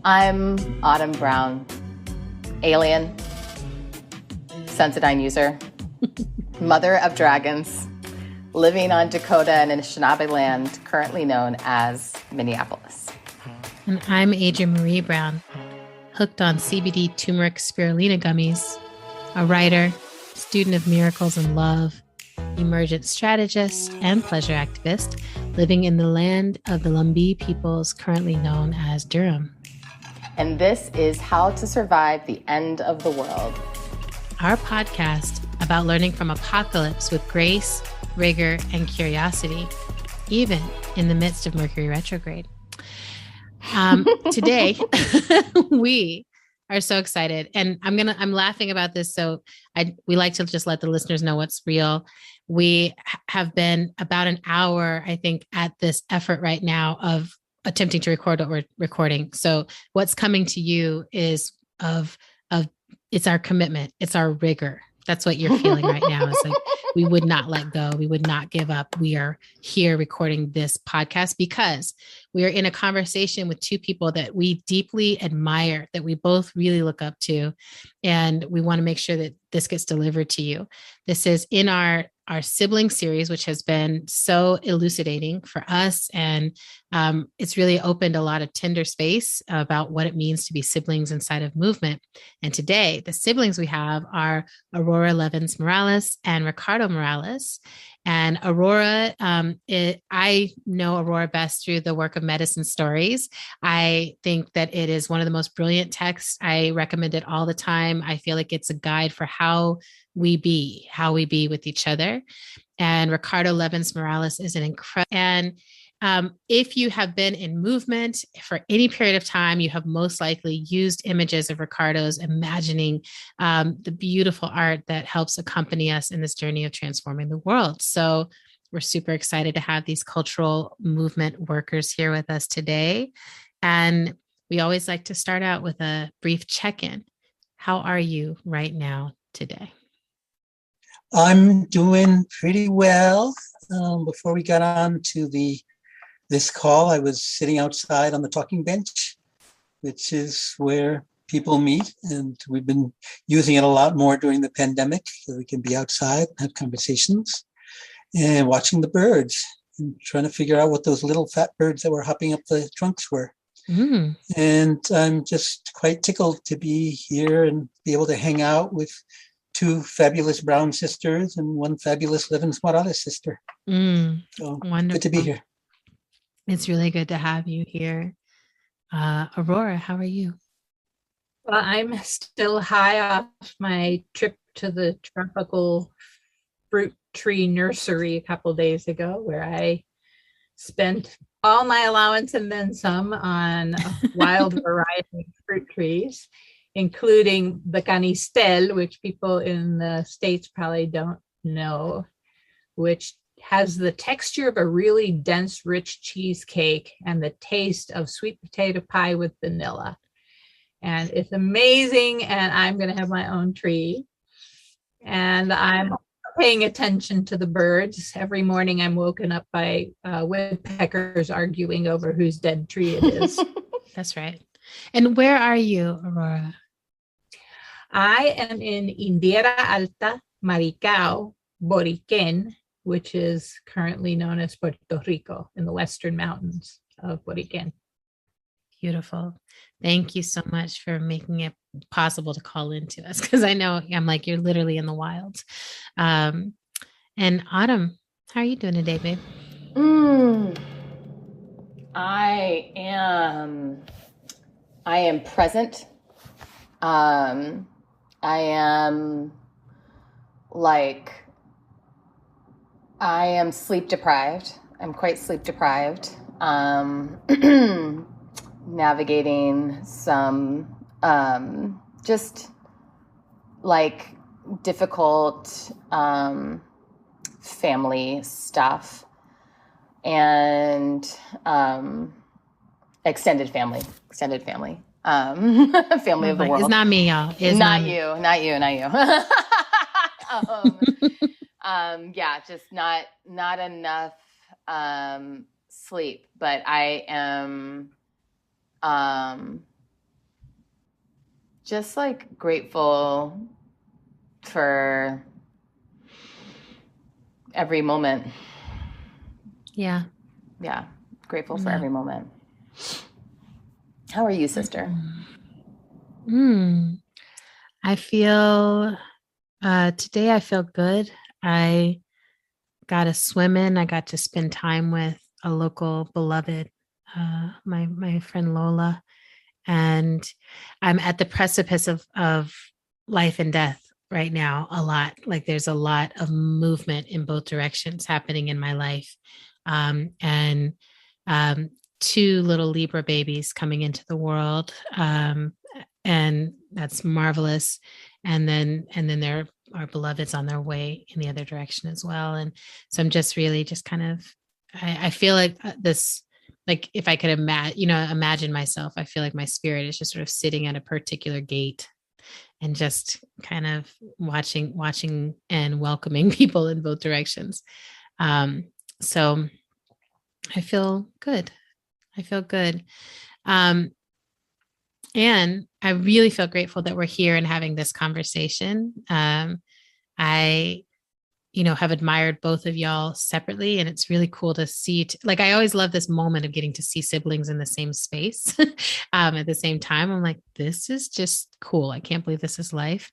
I'm Autumn Brown, alien, Sensodyne user, mother of dragons, living on Dakota and Anishinaabe land, currently known as Minneapolis. And I'm Adrienne Marie Brown, hooked on CBD turmeric spirulina gummies, a writer, student of miracles and love, emergent strategist, and pleasure activist, living in the land of the Lumbee peoples, currently known as Durham. And this is How to Survive the End of the World, our podcast about learning from apocalypse with grace, rigor, and curiosity, even in the midst of Mercury retrograde. Today, we are so excited, and I'm laughing about this. So we like to just let the listeners know what's real. We have been about an hour, I think, at this effort right now of attempting to record what we're recording. So what's coming to you is of it's our commitment. It's our rigor. That's what you're feeling right now. It's like, we would not let go. We would not give up. We are here recording this podcast because we are in a conversation with two people that we deeply admire, that we both really look up to. And we want to make sure that this gets delivered to you. This is in our Sibling series, which has been so elucidating for us. And it's really opened a lot of tender space about what it means to be siblings inside of movement. And today, the siblings we have are Aurora Levins-Morales and Ricardo Morales. And Aurora, I know Aurora best through the work of Medicine Stories. I think that it is one of the most brilliant texts. I recommend it all the time. I feel like it's a guide for how we be with each other. And Ricardo Levins-Morales is an incredible, and if you have been in movement for any period of time, you have most likely used images of Ricardo's imagining the beautiful art that helps accompany us in this journey of transforming the world. So we're super excited to have these cultural movement workers here with us today. And we always like to start out with a brief check-in. How are you right now today? I'm doing pretty well. Before we got on to this call, I was sitting outside on the talking bench, which is where people meet. And we've been using it a lot more during the pandemic, so we can be outside, have conversations, and watching the birds and trying to figure out what those little fat birds that were hopping up the trunks were. Mm. And I'm just quite tickled to be here and be able to hang out with two fabulous Brown sisters and one fabulous Levins-Morales sister. So wonderful. Good to be here. It's really good to have you here. Aurora, how are you? Well, I'm still high off my trip to the tropical fruit tree nursery a couple of days ago, where I spent all my allowance and then some on a wild variety of fruit trees, including the canistel, which people in the States probably don't know, which has the texture of a really dense, rich cheesecake and the taste of sweet potato pie with vanilla. And it's amazing. And I'm going to have my own tree. And I'm paying attention to the birds. Every morning I'm woken up by woodpeckers arguing over whose dead tree it is. That's right. And where are you, Aurora? I am in Indiera Alta, Maricao, Boriquen, which is currently known as Puerto Rico, in the western mountains of Boriquen. Beautiful. Thank you so much for making it possible to call into us, because I know I'm like, you're literally in the wilds. And Autumn, how are you doing today, babe? I am present. I am sleep deprived. I'm quite sleep deprived. Navigating some just like difficult family stuff and extended family. Family of the world. It's not me, y'all. It's not you. Yeah, just not enough sleep, but I am Just like grateful for every moment. Yeah. Yeah. Grateful for every moment. How are you, sister? I feel, today I feel good. I got to swim in. I got to spend time with a local beloved, my friend Lola. And I'm at the precipice of life and death right now, a lot. Like there's a lot of movement in both directions happening in my life. And two little Libra babies coming into the world. And that's marvelous. And then there are beloveds on their way in the other direction as well. And so I'm just really just kind of, I feel like this, like if I could imagine myself, I feel like my spirit is just sort of sitting at a particular gate and just kind of watching and welcoming people in both directions. So I feel good. And I really feel grateful that we're here and having this conversation. I have admired both of y'all separately, and it's really cool to see. Like, I always love this moment of getting to see siblings in the same space at the same time. I'm like, this is just cool. I can't believe this is life.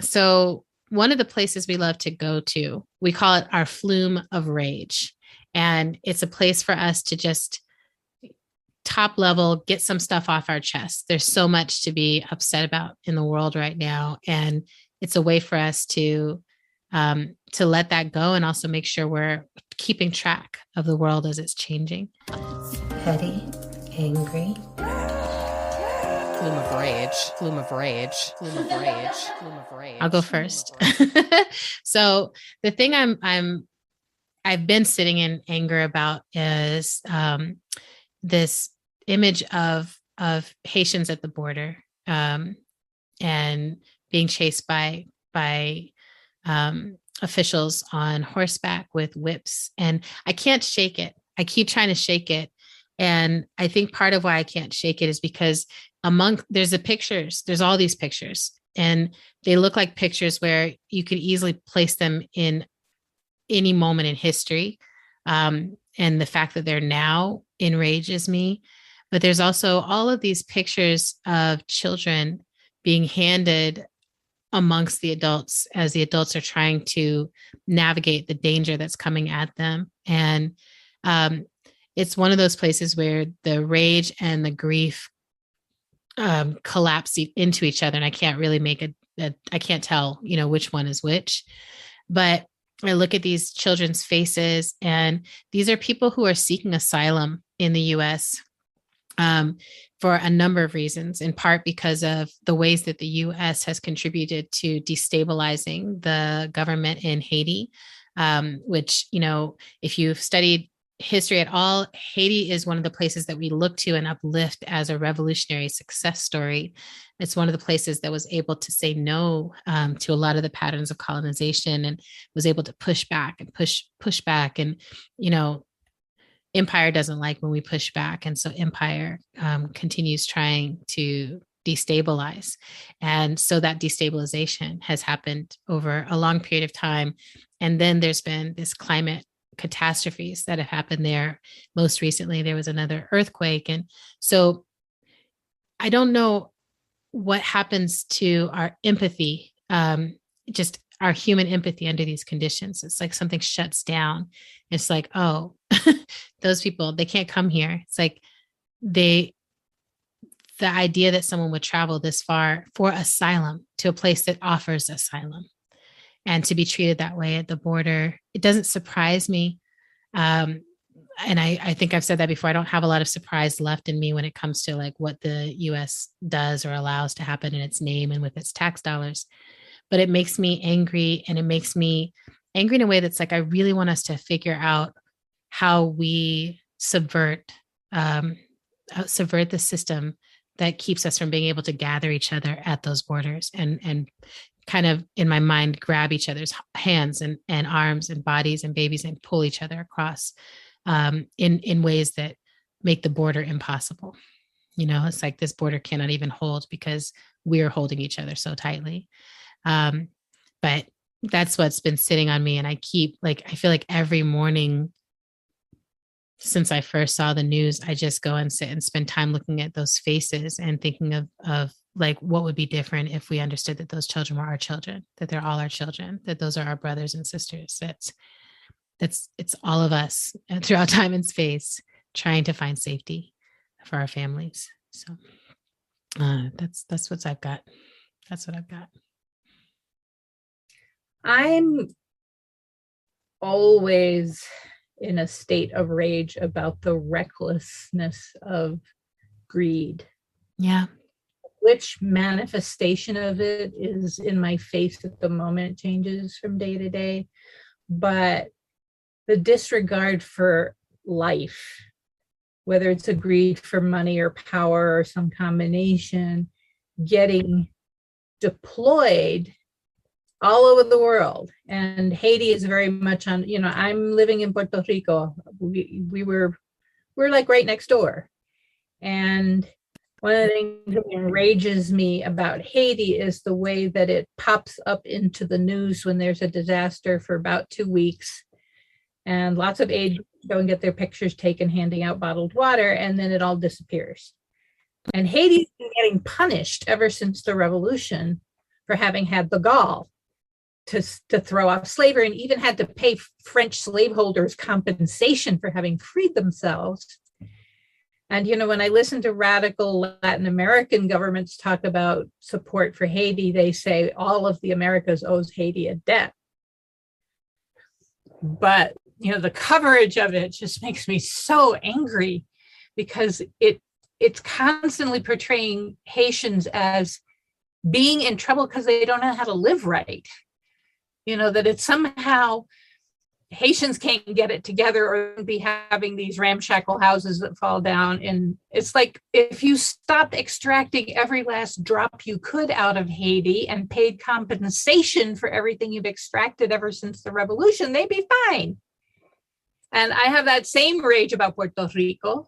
So one of the places we love to go to, we call it our flume of rage. And it's a place for us to just top level, get some stuff off our chest. There's so much to be upset about in the world right now. And it's a way for us to let that go and also make sure we're keeping track of the world as it's changing. Petty, angry. Flume of rage. I'll go first. So the thing I've been sitting in anger about is this image of Haitians at the border and being chased by officials on horseback with whips. And I can't shake it. I keep trying to shake it. And I think part of why I can't shake it is because there's all these pictures, and they look like pictures where you could easily place them in any moment in history. And the fact that they're now enrages me. But there's also all of these pictures of children being handed amongst the adults as the adults are trying to navigate the danger that's coming at them. And it's one of those places where the rage and the grief collapse into each other. And I can't really I can't tell, which one is which. But I look at these children's faces, and these are people who are seeking asylum in the US for a number of reasons, in part because of the ways that the US has contributed to destabilizing the government in Haiti, which, if you've studied history at all, Haiti is one of the places that we look to and uplift as a revolutionary success story. It's one of the places that was able to say no to a lot of the patterns of colonization, and was able to push back and push back. And, empire doesn't like when we push back. And so empire continues trying to destabilize. And so that destabilization has happened over a long period of time. And then there's been this climate catastrophes that have happened there. Most recently, there was another earthquake. And so I don't know what happens to our empathy, just our human empathy under these conditions. It's like something shuts down. It's like, oh, those people, they can't come here. It's like the idea that someone would travel this far for asylum to a place that offers asylum, and to be treated that way at the border, it doesn't surprise me. And I think I've said that before. I don't have a lot of surprise left in me when it comes to like what the US does or allows to happen in its name and with its tax dollars. But it makes me angry, and it makes me angry in a way that's like, I really want us to figure out how we subvert the system that keeps us from being able to gather each other at those borders and kind of, in my mind, grab each other's hands and arms and bodies and babies and pull each other across in ways that make the border impossible. It's like this border cannot even hold because we're holding each other so tightly. But that's what's been sitting on me. And I feel like every morning since I first saw the news, I just go and sit and spend time looking at those faces and thinking of like what would be different if we understood that those children were our children, that they're all our children, that those are our brothers and sisters. It's all of us throughout time and space trying to find safety for our families. So that's what I've got. That's what I've got. I'm always in a state of rage about the recklessness of greed. Yeah. Which manifestation of it is in my face at the moment changes from day to day. But the disregard for life, whether it's a greed for money or power or some combination, getting deployed all over the world. And Haiti is very much on, I'm living in Puerto Rico. We're like right next door. And one of the things that enrages me about Haiti is the way that it pops up into the news when there's a disaster for about 2 weeks. And lots of aid go and get their pictures taken, handing out bottled water, and then it all disappears. And Haiti's been getting punished ever since the revolution for having had the gall to throw off slavery, and even had to pay French slaveholders compensation for having freed themselves. And, when I listen to radical Latin American governments talk about support for Haiti, they say all of the Americas owes Haiti a debt. But, the coverage of it just makes me so angry because it's constantly portraying Haitians as being in trouble because they don't know how to live right. That it's somehow Haitians can't get it together or be having these ramshackle houses that fall down. And it's like, if you stopped extracting every last drop you could out of Haiti and paid compensation for everything you've extracted ever since the revolution, they'd be fine. And I have that same rage about Puerto Rico.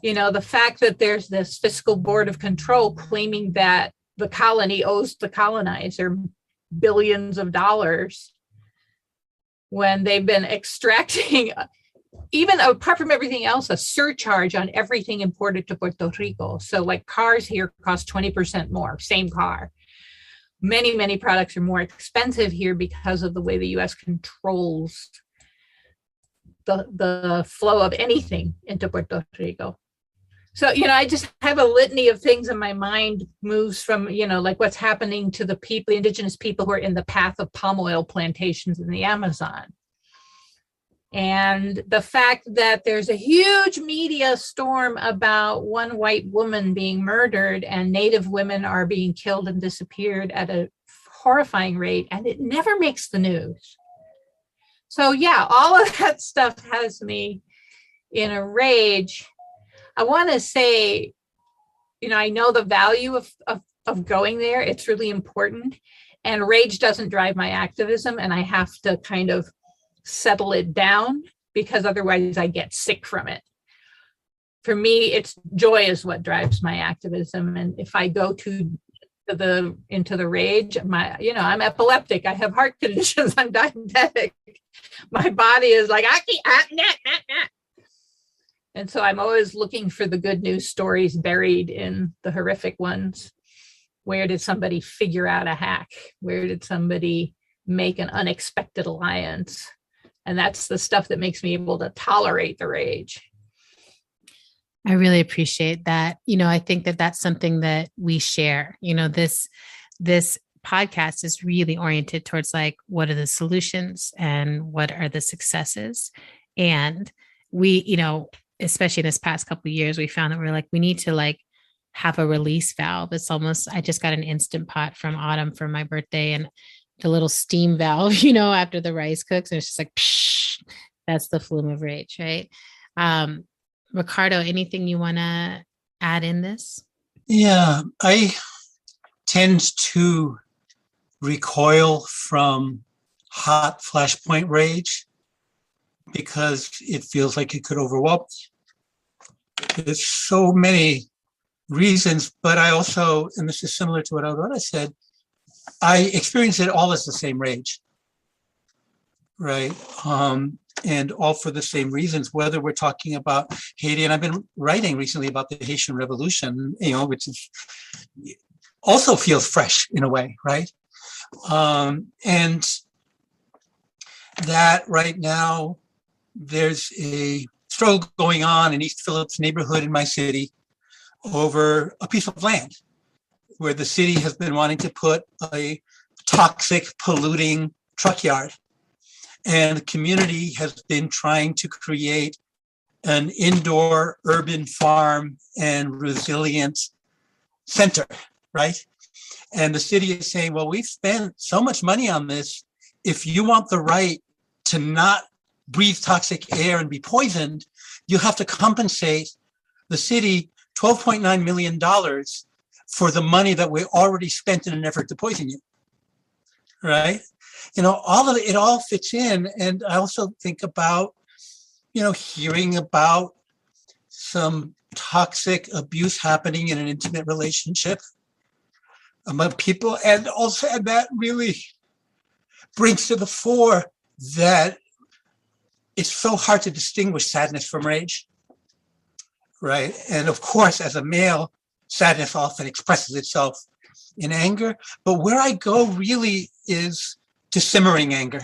The fact that there's this fiscal board of control claiming that the colony owes the colonizer billions of dollars when they've been extracting, even apart from everything else, a surcharge on everything imported to Puerto Rico. So like cars here cost 20% more, same car. Many, many products are more expensive here because of the way the US controls the flow of anything into Puerto Rico. So, I just have a litany of things in my mind moves from, like what's happening to the indigenous people who are in the path of palm oil plantations in the Amazon. And the fact that there's a huge media storm about one white woman being murdered and Native women are being killed and disappeared at a horrifying rate, and it never makes the news. So yeah, all of that stuff has me in a rage. I want to say, I know the value of going there. It's really important. And rage doesn't drive my activism. And I have to kind of settle it down because otherwise I get sick from it. For me, it's joy is what drives my activism. And if I go into the rage, I'm epileptic. I have heart conditions. I'm diabetic. My body is like, And so I'm always looking for the good news stories buried in the horrific ones. Where did somebody figure out a hack? Where did somebody make an unexpected alliance? And that's the stuff that makes me able to tolerate the rage. I really appreciate that. I think that that's something that we share. This podcast is really oriented towards like, what are the solutions and what are the successes? And we, especially in this past couple of years, we found that we're like, we need to like have a release valve. It's almost, I just got an Instant Pot from Autumn for my birthday, and the little steam valve, after the rice cooks, and it's just like, psh, that's the flume of rage, right? Ricardo, anything you want to add in this? Yeah, I tend to recoil from hot flashpoint rage because it feels like it could overwhelm me. There's so many reasons, but I also, and this is similar to what Aurora said, I experience it all as the same rage, right? And all for the same reasons, whether we're talking about Haiti, and I've been writing recently about the Haitian Revolution, which is also feels fresh in a way, right? And that right now there's a struggle going on in East Phillips neighborhood in my city over a piece of land where the city has been wanting to put a toxic, polluting truck yard. And the community has been trying to create an indoor urban farm and resilient center, right? And the city is saying, well, we've spent so much money on this. If you want the right to not breathe toxic air and be poisoned, you have to compensate the city $12.9 million for the money that we already spent in an effort to poison you, right? All of it all fits in. And I also think about, hearing about some toxic abuse happening in an intimate relationship among people. And also, and that really brings to the fore that it's so hard to distinguish sadness from rage, right? And of course, as a male, sadness often expresses itself in anger. But where I go really is to simmering anger,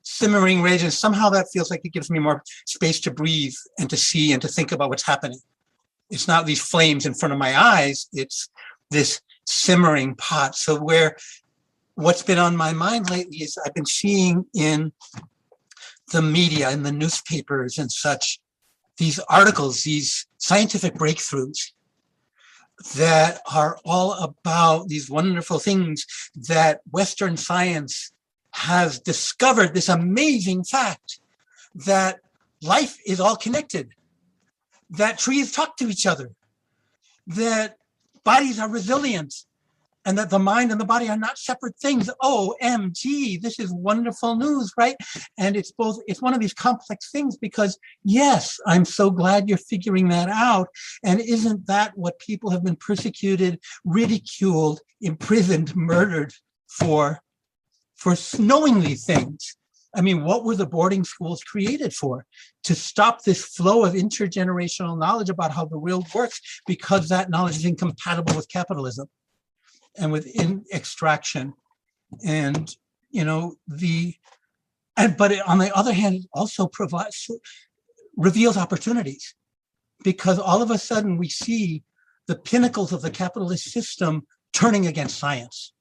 simmering rage. And somehow that feels like it gives me more space to breathe and to see and to think about what's happening. It's not these flames in front of my eyes. It's this simmering pot. So what's been on my mind lately is I've been seeing in the media, in the newspapers and such, these articles, these scientific breakthroughs that are all about these wonderful things that Western science has discovered, this amazing fact that life is all connected, that trees talk to each other, that bodies are resilient, and that the mind and the body are not separate things. OMG, this is wonderful news, right? And it's one of these complex things because, yes, I'm so glad you're figuring that out. And isn't that what people have been persecuted, ridiculed, imprisoned, murdered for knowing these things? I mean, what were the boarding schools created for? To stop this flow of intergenerational knowledge about how the world works, because that knowledge is incompatible with capitalism and with extraction. And, but on the other hand, it also reveals opportunities, because all of a sudden we see the pinnacles of the capitalist system turning against science,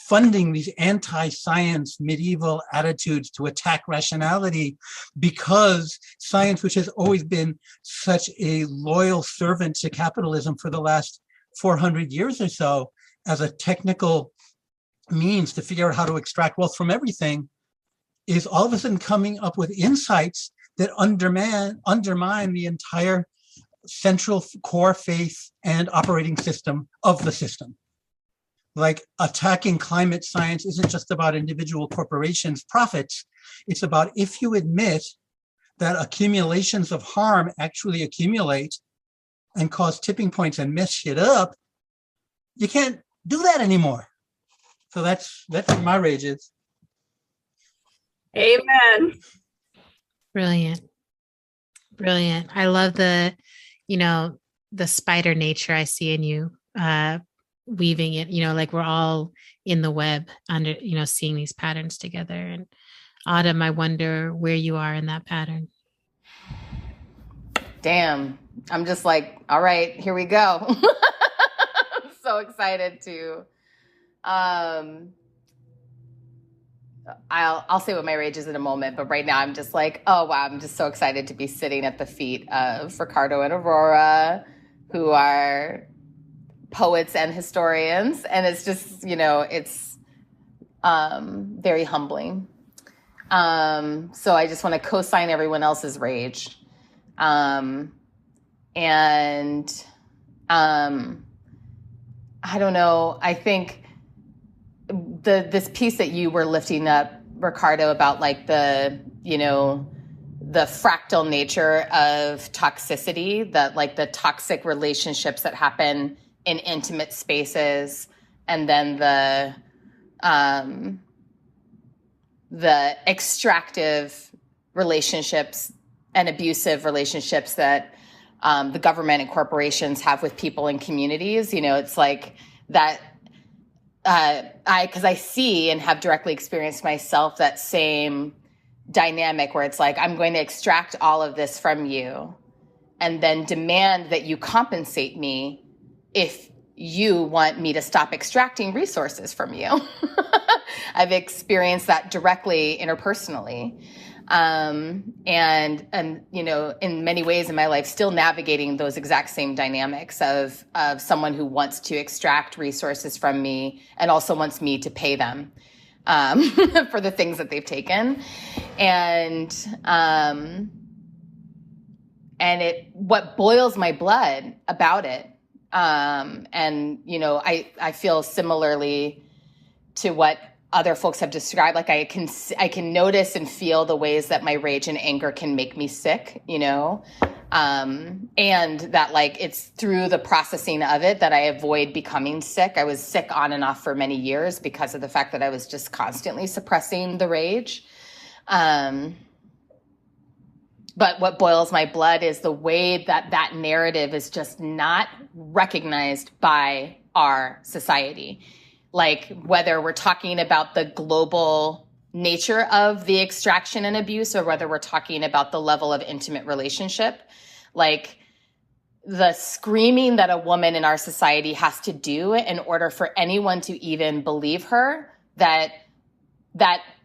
funding these anti-science medieval attitudes to attack rationality, because science, which has always been such a loyal servant to capitalism for the last 400 years or so, as a technical means to figure out how to extract wealth from everything, is all of a sudden coming up with insights that undermine the entire central core faith and operating system of the system. Like, attacking climate science isn't just about individual corporations' profits. It's about, if you admit that accumulations of harm actually accumulate and cause tipping points and mess shit up, you can't do that anymore. So that's what my rage is. Amen. Brilliant. I love the spider nature I see in you, weaving it, like we're all in the web under, seeing these patterns together. And Autumn, I wonder where you are in that pattern. Damn. I'm just like, all right, here we go. I'm so excited to, I'll say what my rage is in a moment, but right now I'm just like, oh wow, I'm just so excited to be sitting at the feet of Ricardo and Aurora, who are poets and historians. And it's just, it's very humbling. So I just want to co-sign everyone else's rage. I don't know. I think this piece that you were lifting up, Ricardo, about like the the fractal nature of toxicity, that like the toxic relationships that happen in intimate spaces, and then the extractive relationships and abusive relationships that the government and corporations have with people and communities. It's like that. Because I see and have directly experienced myself that same dynamic where it's like, I'm going to extract all of this from you and then demand that you compensate me if you want me to stop extracting resources from you. I've experienced that directly interpersonally. And in many ways in my life, still navigating those exact same dynamics of someone who wants to extract resources from me and also wants me to pay them for the things that they've taken. And what boils my blood about it. I feel similarly to what other folks have described. Like I can notice and feel the ways that my rage and anger can make me sick, and that like it's through the processing of it that I avoid becoming sick. I was sick on and off for many years because of the fact that I was just constantly suppressing the rage. But what boils my blood is the way that narrative is just not recognized by our society. Like whether we're talking about the global nature of the extraction and abuse, or whether we're talking about the level of intimate relationship, like the screaming that a woman in our society has to do in order for anyone to even believe her that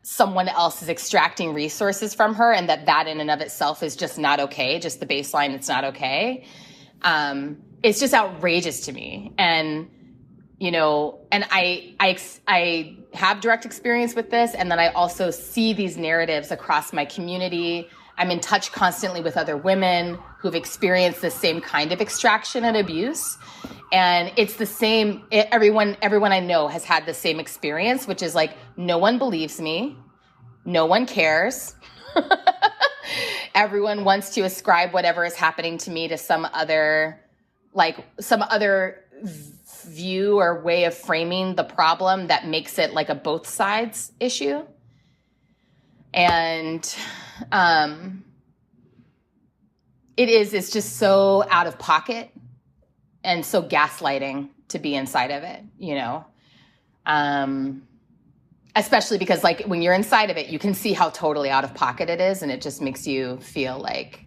someone else is extracting resources from her, and that in and of itself is just not okay. Just the baseline, it's not okay. It's just outrageous to me. And I have direct experience with this. And then I also see these narratives across my community. I'm in touch constantly with other women who've experienced the same kind of extraction and abuse. And it's the same. Everyone I know has had the same experience, which is like, no one believes me. No one cares. Everyone wants to ascribe whatever is happening to me to some other view or way of framing the problem that makes it like a both sides issue. And it's just so out of pocket and so gaslighting to be inside of it, especially because like when you're inside of it, you can see how totally out of pocket it is. And it just makes you feel like,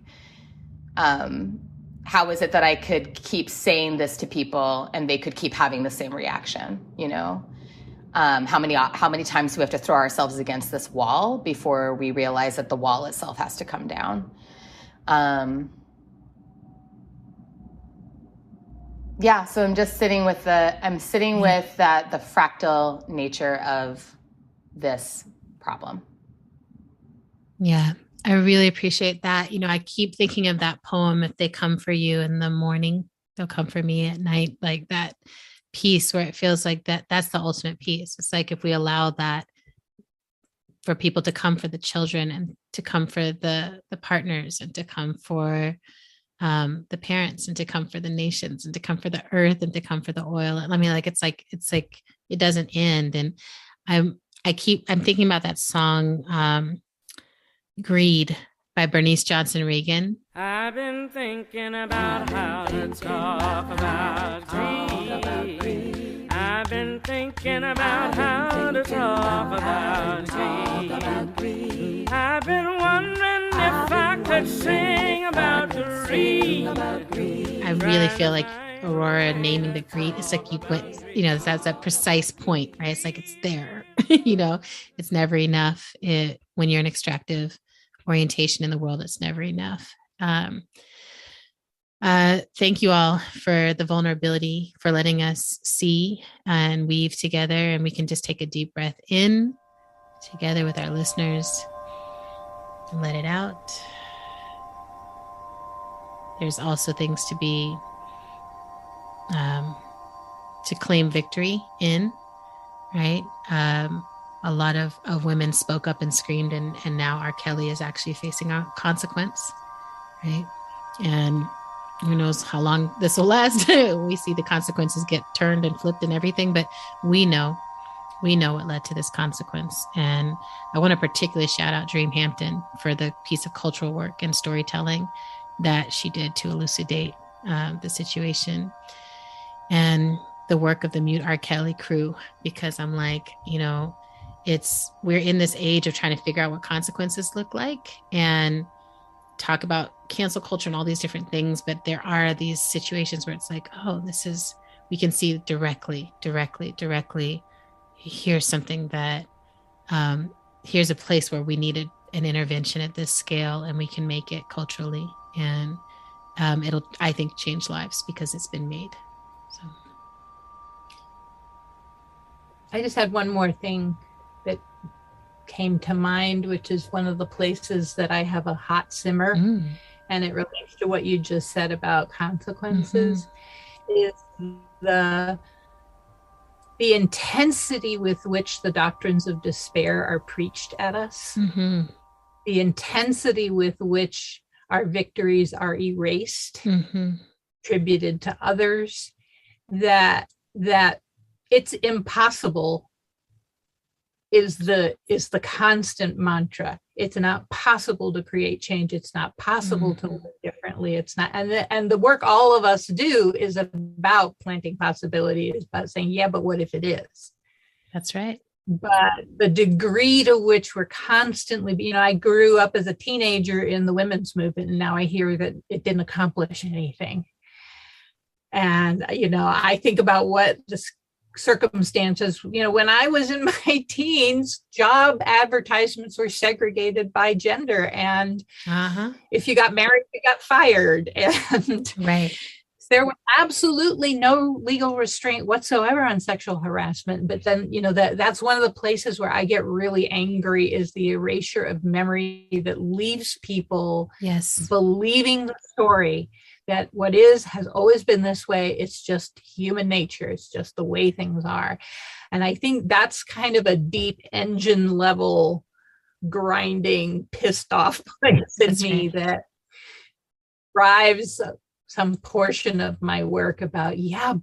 how is it that I could keep saying this to people and they could keep having the same reaction? How many times do we have to throw ourselves against this wall before we realize that the wall itself has to come down? So I'm just sitting with the fractal nature of this problem. Yeah. I really appreciate that. I keep thinking of that poem, if they come for you in the morning, they'll come for me at night, like that piece where it feels like that's the ultimate peace. It's like if we allow that for people to come for the children and to come for the partners and to come for the parents and to come for the nations and to come for the earth and to come for the oil. I mean, like, it's like it doesn't end. And I'm thinking about that song, Greed by Bernice Johnson Reagan. I've been thinking about how to talk about greed. I've been thinking about how to talk about greed. I've been wondering if I could sing about the greed. I really feel like Aurora naming the greed, it's like that's that precise point, right? It's like it's there, it's never enough. When you're an extractive orientation in the world, it's never enough. Thank you all for the vulnerability, for letting us see and weave together, and we can just take a deep breath in together with our listeners and let it out. There's also things to be to claim victory in, right? a lot of women spoke up and screamed, and now R. Kelly is actually facing a consequence, right? And who knows how long this will last. We see the consequences get turned and flipped and everything, but we know what led to this consequence. And I want to particularly shout out Dream Hampton for the piece of cultural work and storytelling that she did to elucidate the situation, and the work of the Mute R. Kelly crew, because I'm like, we're in this age of trying to figure out what consequences look like and talk about cancel culture and all these different things. But there are these situations where it's like, oh, we can see directly. Here's something that, here's a place where we needed an intervention at this scale, and we can make it culturally. And it'll, I think, change lives because it's been made. So I just had one more thing that came to mind, which is one of the places that I have a hot simmer, and it relates to what you just said about consequences, is the intensity with which the doctrines of despair are preached at us, the intensity with which our victories are erased, attributed to others, that it's impossible is the constant mantra. It's not possible to create change. It's not possible to live differently. It's not, and the work all of us do is about planting possibility, is about saying, yeah, but what if it is? That's right. But the degree to which we're constantly, I grew up as a teenager in the women's movement, and now I hear that it didn't accomplish anything. And, I think about what the circumstances, when I was in my teens, job advertisements were segregated by gender. And if you got married, you got fired. And right. There was absolutely no legal restraint whatsoever on sexual harassment. But then, that's one of the places where I get really angry, is the erasure of memory that leaves people believing the story that what has always been this way. It's just human nature. It's just the way things are. And I think that's kind of a deep engine level grinding, pissed off place in me that drives some portion of my work about,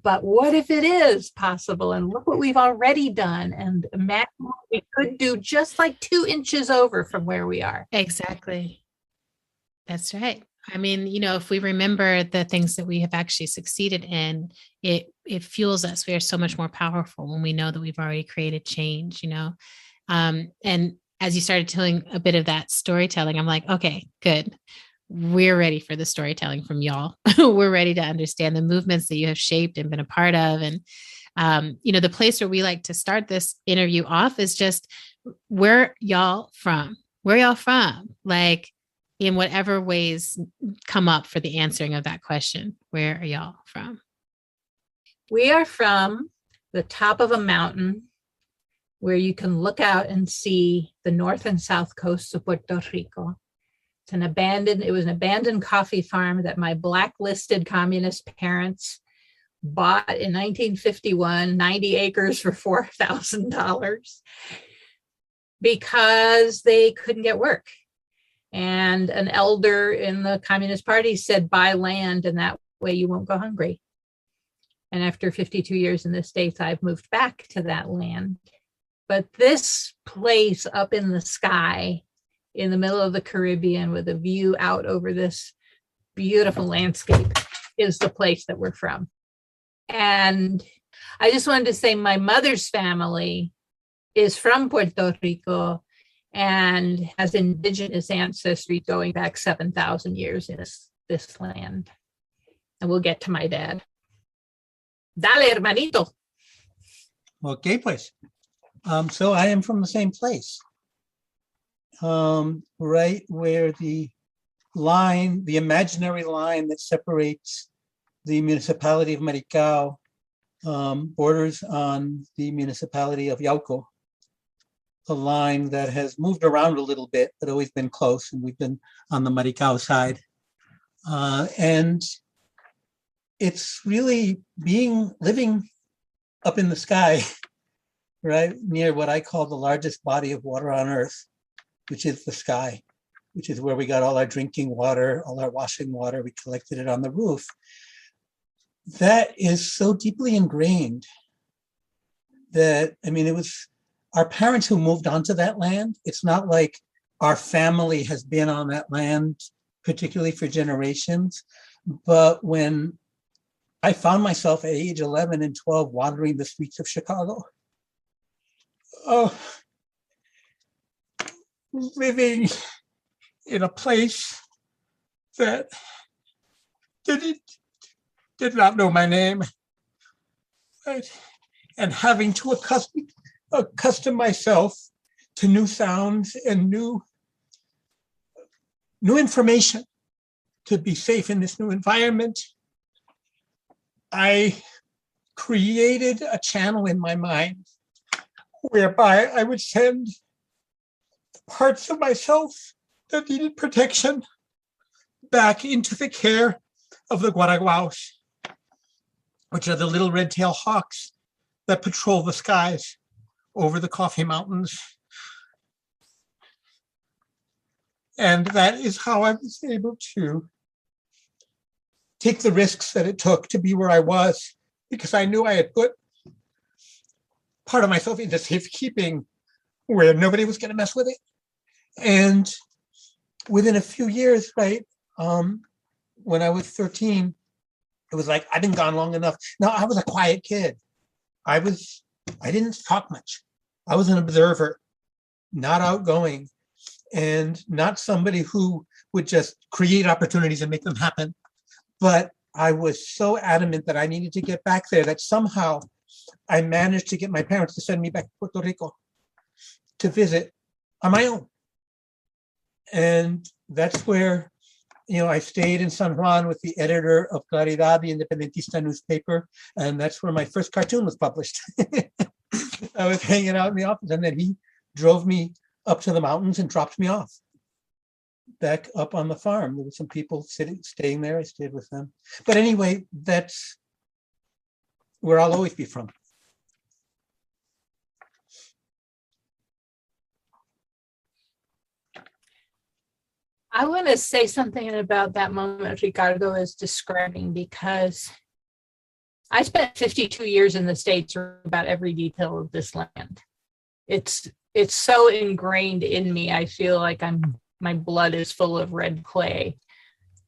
but what if it is possible? And look what we've already done. And imagine what we could do just like 2 inches over from where we are. Exactly. That's right. I mean, if we remember the things that we have actually succeeded in, it fuels us. We are so much more powerful when we know that we've already created change, and as you started telling a bit of that storytelling, I'm like, okay, good. We're ready for the storytelling from y'all. We're ready to understand the movements that you have shaped and been a part of. And, the place where we like to start this interview off is just, where y'all from? Where y'all from? Like, in whatever ways come up for the answering of that question, where are y'all from? We are from the top of a mountain where you can look out and see the north and south coasts of Puerto Rico. It was an abandoned coffee farm that my blacklisted communist parents bought in 1951, 90 acres for $4,000, because they couldn't get work. And an elder in the Communist Party said, buy land, and that way you won't go hungry. And after 52 years in the States, I've moved back to that land. But this place up in the sky, in the middle of the Caribbean, with a view out over this beautiful landscape, is the place that we're from. And I just wanted to say my mother's family is from Puerto Rico and has indigenous ancestry going back 7,000 years in this land. And we'll get to my dad. Dale, hermanito. Okay, pues. So I am from the same place. Right where the imaginary line that separates the municipality of Maricao borders on the municipality of Yauco, a line that has moved around a little bit, but always been close, and we've been on the Maricao side. And it's really living up in the sky right near what I call the largest body of water on Earth, which is the sky, which is where we got all our drinking water, all our washing water. We collected it on the roof. That is so deeply ingrained that, I mean, it was our parents who moved onto that land. It's not like our family has been on that land, particularly for generations. But when I found myself at age 11 and 12 wandering the streets of Chicago, living in a place that did not know my name, right? And having to accustom myself to new sounds and new information to be safe in this new environment, I created a channel in my mind whereby I would send parts of myself that needed protection back into the care of the guaraguaos, which are the little red-tailed hawks that patrol the skies over the Coffee Mountains. And that is how I was able to take the risks that it took to be where I was, because I knew I had put part of myself into safekeeping where nobody was going to mess with it. And within a few years, right, when I was 13, it was like, I've been gone long enough. Now, I was a quiet kid. I didn't talk much. I was an observer, not outgoing, and not somebody who would just create opportunities and make them happen. But I was so adamant that I needed to get back there that somehow I managed to get my parents to send me back to Puerto Rico to visit on my own. And that's where, I stayed in San Juan with the editor of Claridad, the Independentista newspaper, and that's where my first cartoon was published. I was hanging out in the office, and then he drove me up to the mountains and dropped me off back up on the farm. There were some people staying there. I stayed with them. But anyway, that's where I'll always be from. I want to say something about that moment Ricardo is describing, because I spent 52 years in the States about every detail of this land. It's so ingrained in me. I feel like my blood is full of red clay.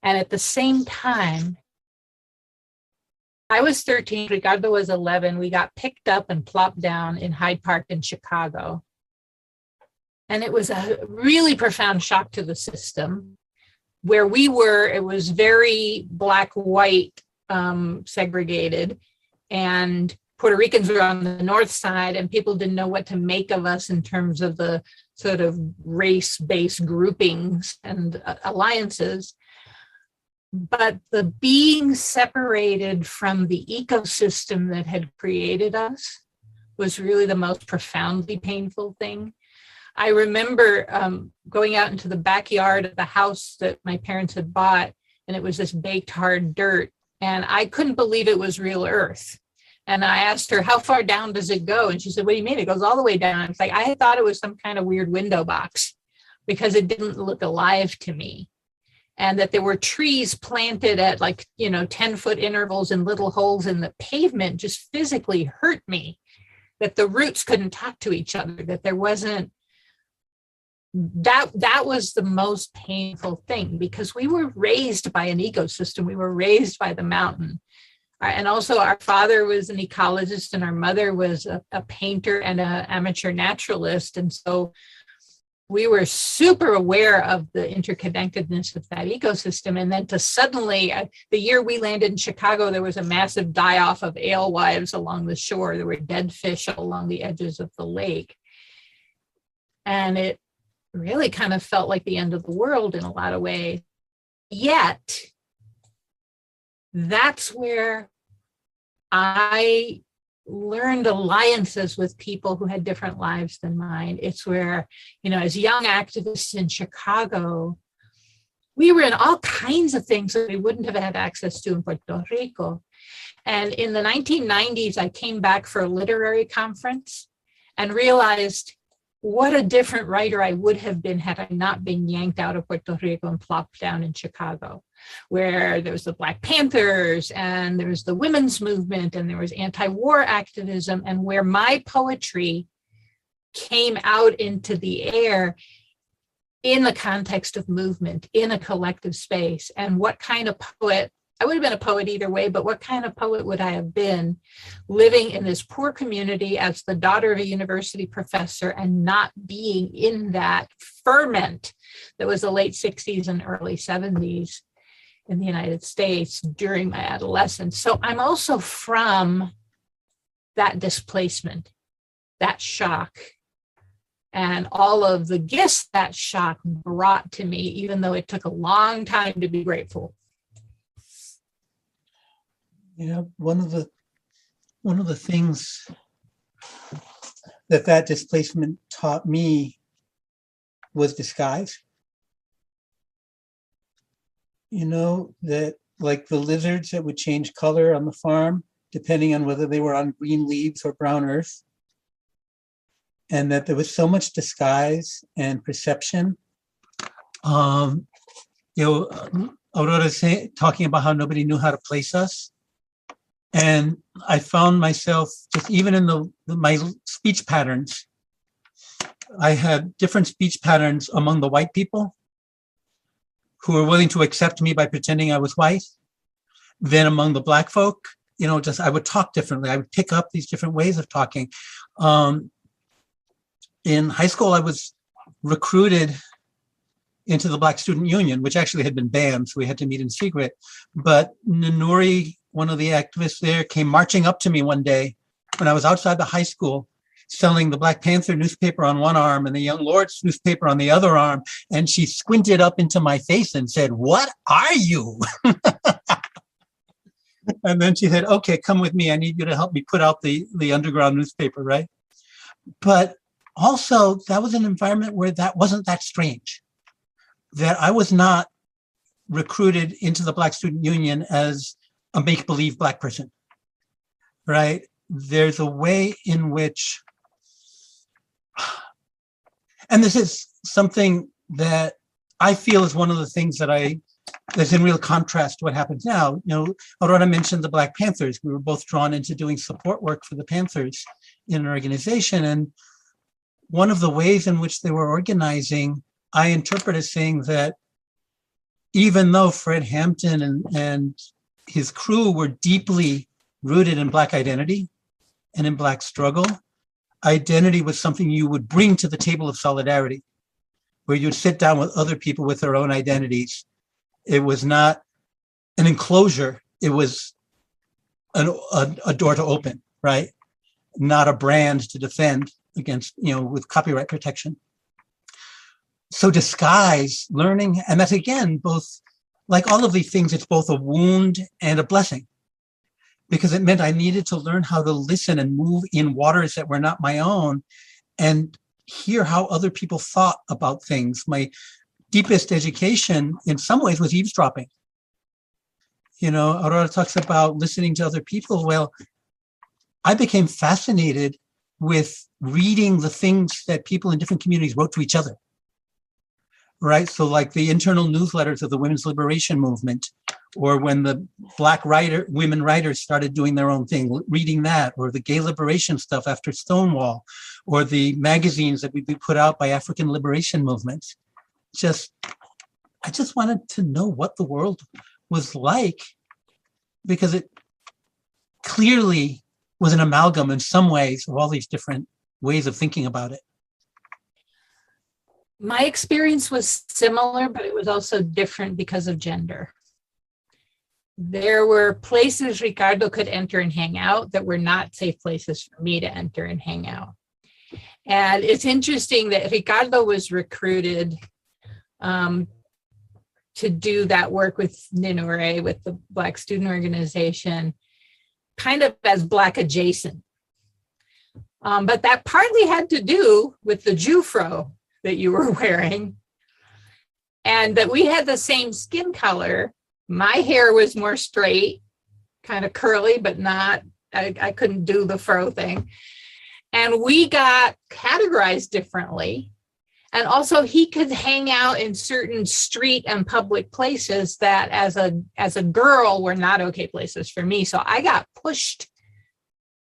And at the same time, I was 13, Ricardo was 11. We got picked up and plopped down in Hyde Park in Chicago. And it was a really profound shock to the system. Where we were, it was very black-white segregated, and Puerto Ricans were on the north side, and people didn't know what to make of us in terms of the sort of race-based groupings and alliances. But the being separated from the ecosystem that had created us was really the most profoundly painful thing. I remember going out into the backyard of the house that my parents had bought, and it was this baked hard dirt, and I couldn't believe it was real earth. And I asked her, how far down does it go? And she said, what do you mean? It goes all the way down. It's like, I had thought it was some kind of weird window box because it didn't look alive to me. And that there were trees planted at 10-foot intervals and little holes in the pavement just physically hurt me, that the roots couldn't talk to each other, that there wasn't. That was the most painful thing, because we were raised by an ecosystem. We were raised by the mountain. And also our father was an ecologist and our mother was a painter and an amateur naturalist. And so we were super aware of the interconnectedness of that ecosystem. And then to suddenly, the year we landed in Chicago, there was a massive die-off of alewives along the shore. There were dead fish along the edges of the lake. And it really kind of felt like the end of the world in a lot of ways. Yet, that's where I learned alliances with people who had different lives than mine. It's where, as young activists in Chicago, we were in all kinds of things that we wouldn't have had access to in Puerto Rico. And in the 1990s, I came back for a literary conference. and realized what a different writer I would have been had I not been yanked out of Puerto Rico and plopped down in Chicago, where there was the Black Panthers and there was the women's movement and there was anti-war activism, and where my poetry came out into the air in the context of movement, in a collective space. And what kind of poet, I would have been a poet either way, but what kind of poet would I have been living in this poor community as the daughter of a university professor and not being in that ferment that was the late 60s and early 70s in the United States during my adolescence. So I'm also from that displacement, that shock, and all of the gifts that shock brought to me, even though it took a long time to be grateful. Yeah, one of the things that displacement taught me was disguise. You know, that like the lizards that would change color on the farm, depending on whether they were on green leaves or brown earth. And that there was so much disguise and perception. You know, Aurora talking about how nobody knew how to place us. And I found myself, just even in my speech patterns, I had different speech patterns among the white people who were willing to accept me by pretending I was white. Then among the Black folk, you know, just I would talk differently. I would pick up these different ways of talking. In high school, I was recruited into the Black Student Union, which actually had been banned, so we had to meet in secret. But Nanuri, one of the activists there, came marching up to me one day when I was outside the high school selling the Black Panther newspaper on one arm and the Young Lords newspaper on the other arm. And she squinted up into my face and said, "What are you?" And then she said, "Okay, come with me. I need you to help me put out the underground newspaper," right? But also, that was an environment where that wasn't that strange, that I was not recruited into the Black Student Union as a make-believe Black person, right? There's a way in which, and this is something that I feel is one of the things that's in real contrast to what happens now. You know, Aurora mentioned the Black Panthers. We were both drawn into doing support work for the Panthers in an organization. And one of the ways in which they were organizing, I interpret as saying that even though Fred Hampton and his crew were deeply rooted in Black identity and in Black struggle, identity was something you would bring to the table of solidarity, where you'd sit down with other people with their own identities. It was not an enclosure, it was a door to open, right? Not a brand to defend against, you know, with copyright protection. So disguise, learning, and that's again, both, like all of these things, it's both a wound and a blessing, because it meant I needed to learn how to listen and move in waters that were not my own and hear how other people thought about things. My deepest education in some ways was eavesdropping. You know, Aurora talks about listening to other people. Well, I became fascinated with reading the things that people in different communities wrote to each other. Right, so like the internal newsletters of the women's liberation movement, or when the Black women writers started doing their own thing, reading that, or the gay liberation stuff after Stonewall, or the magazines that would be put out by African liberation movements. I just wanted to know what the world was like, because it clearly was an amalgam in some ways of all these different ways of thinking about it. My experience was similar, but it was also different because of gender. There were places Ricardo could enter and hang out that were not safe places for me to enter and hang out. And it's interesting that Ricardo was recruited to do that work with Ninure, with the Black Student Organization, kind of as Black adjacent. But that partly had to do with the Jufro that you were wearing, and that we had the same skin color. My hair was more straight, kind of curly, but not, I couldn't do the fro thing. And we got categorized differently. And also he could hang out in certain street and public places that as a girl were not okay places for me. So I got pushed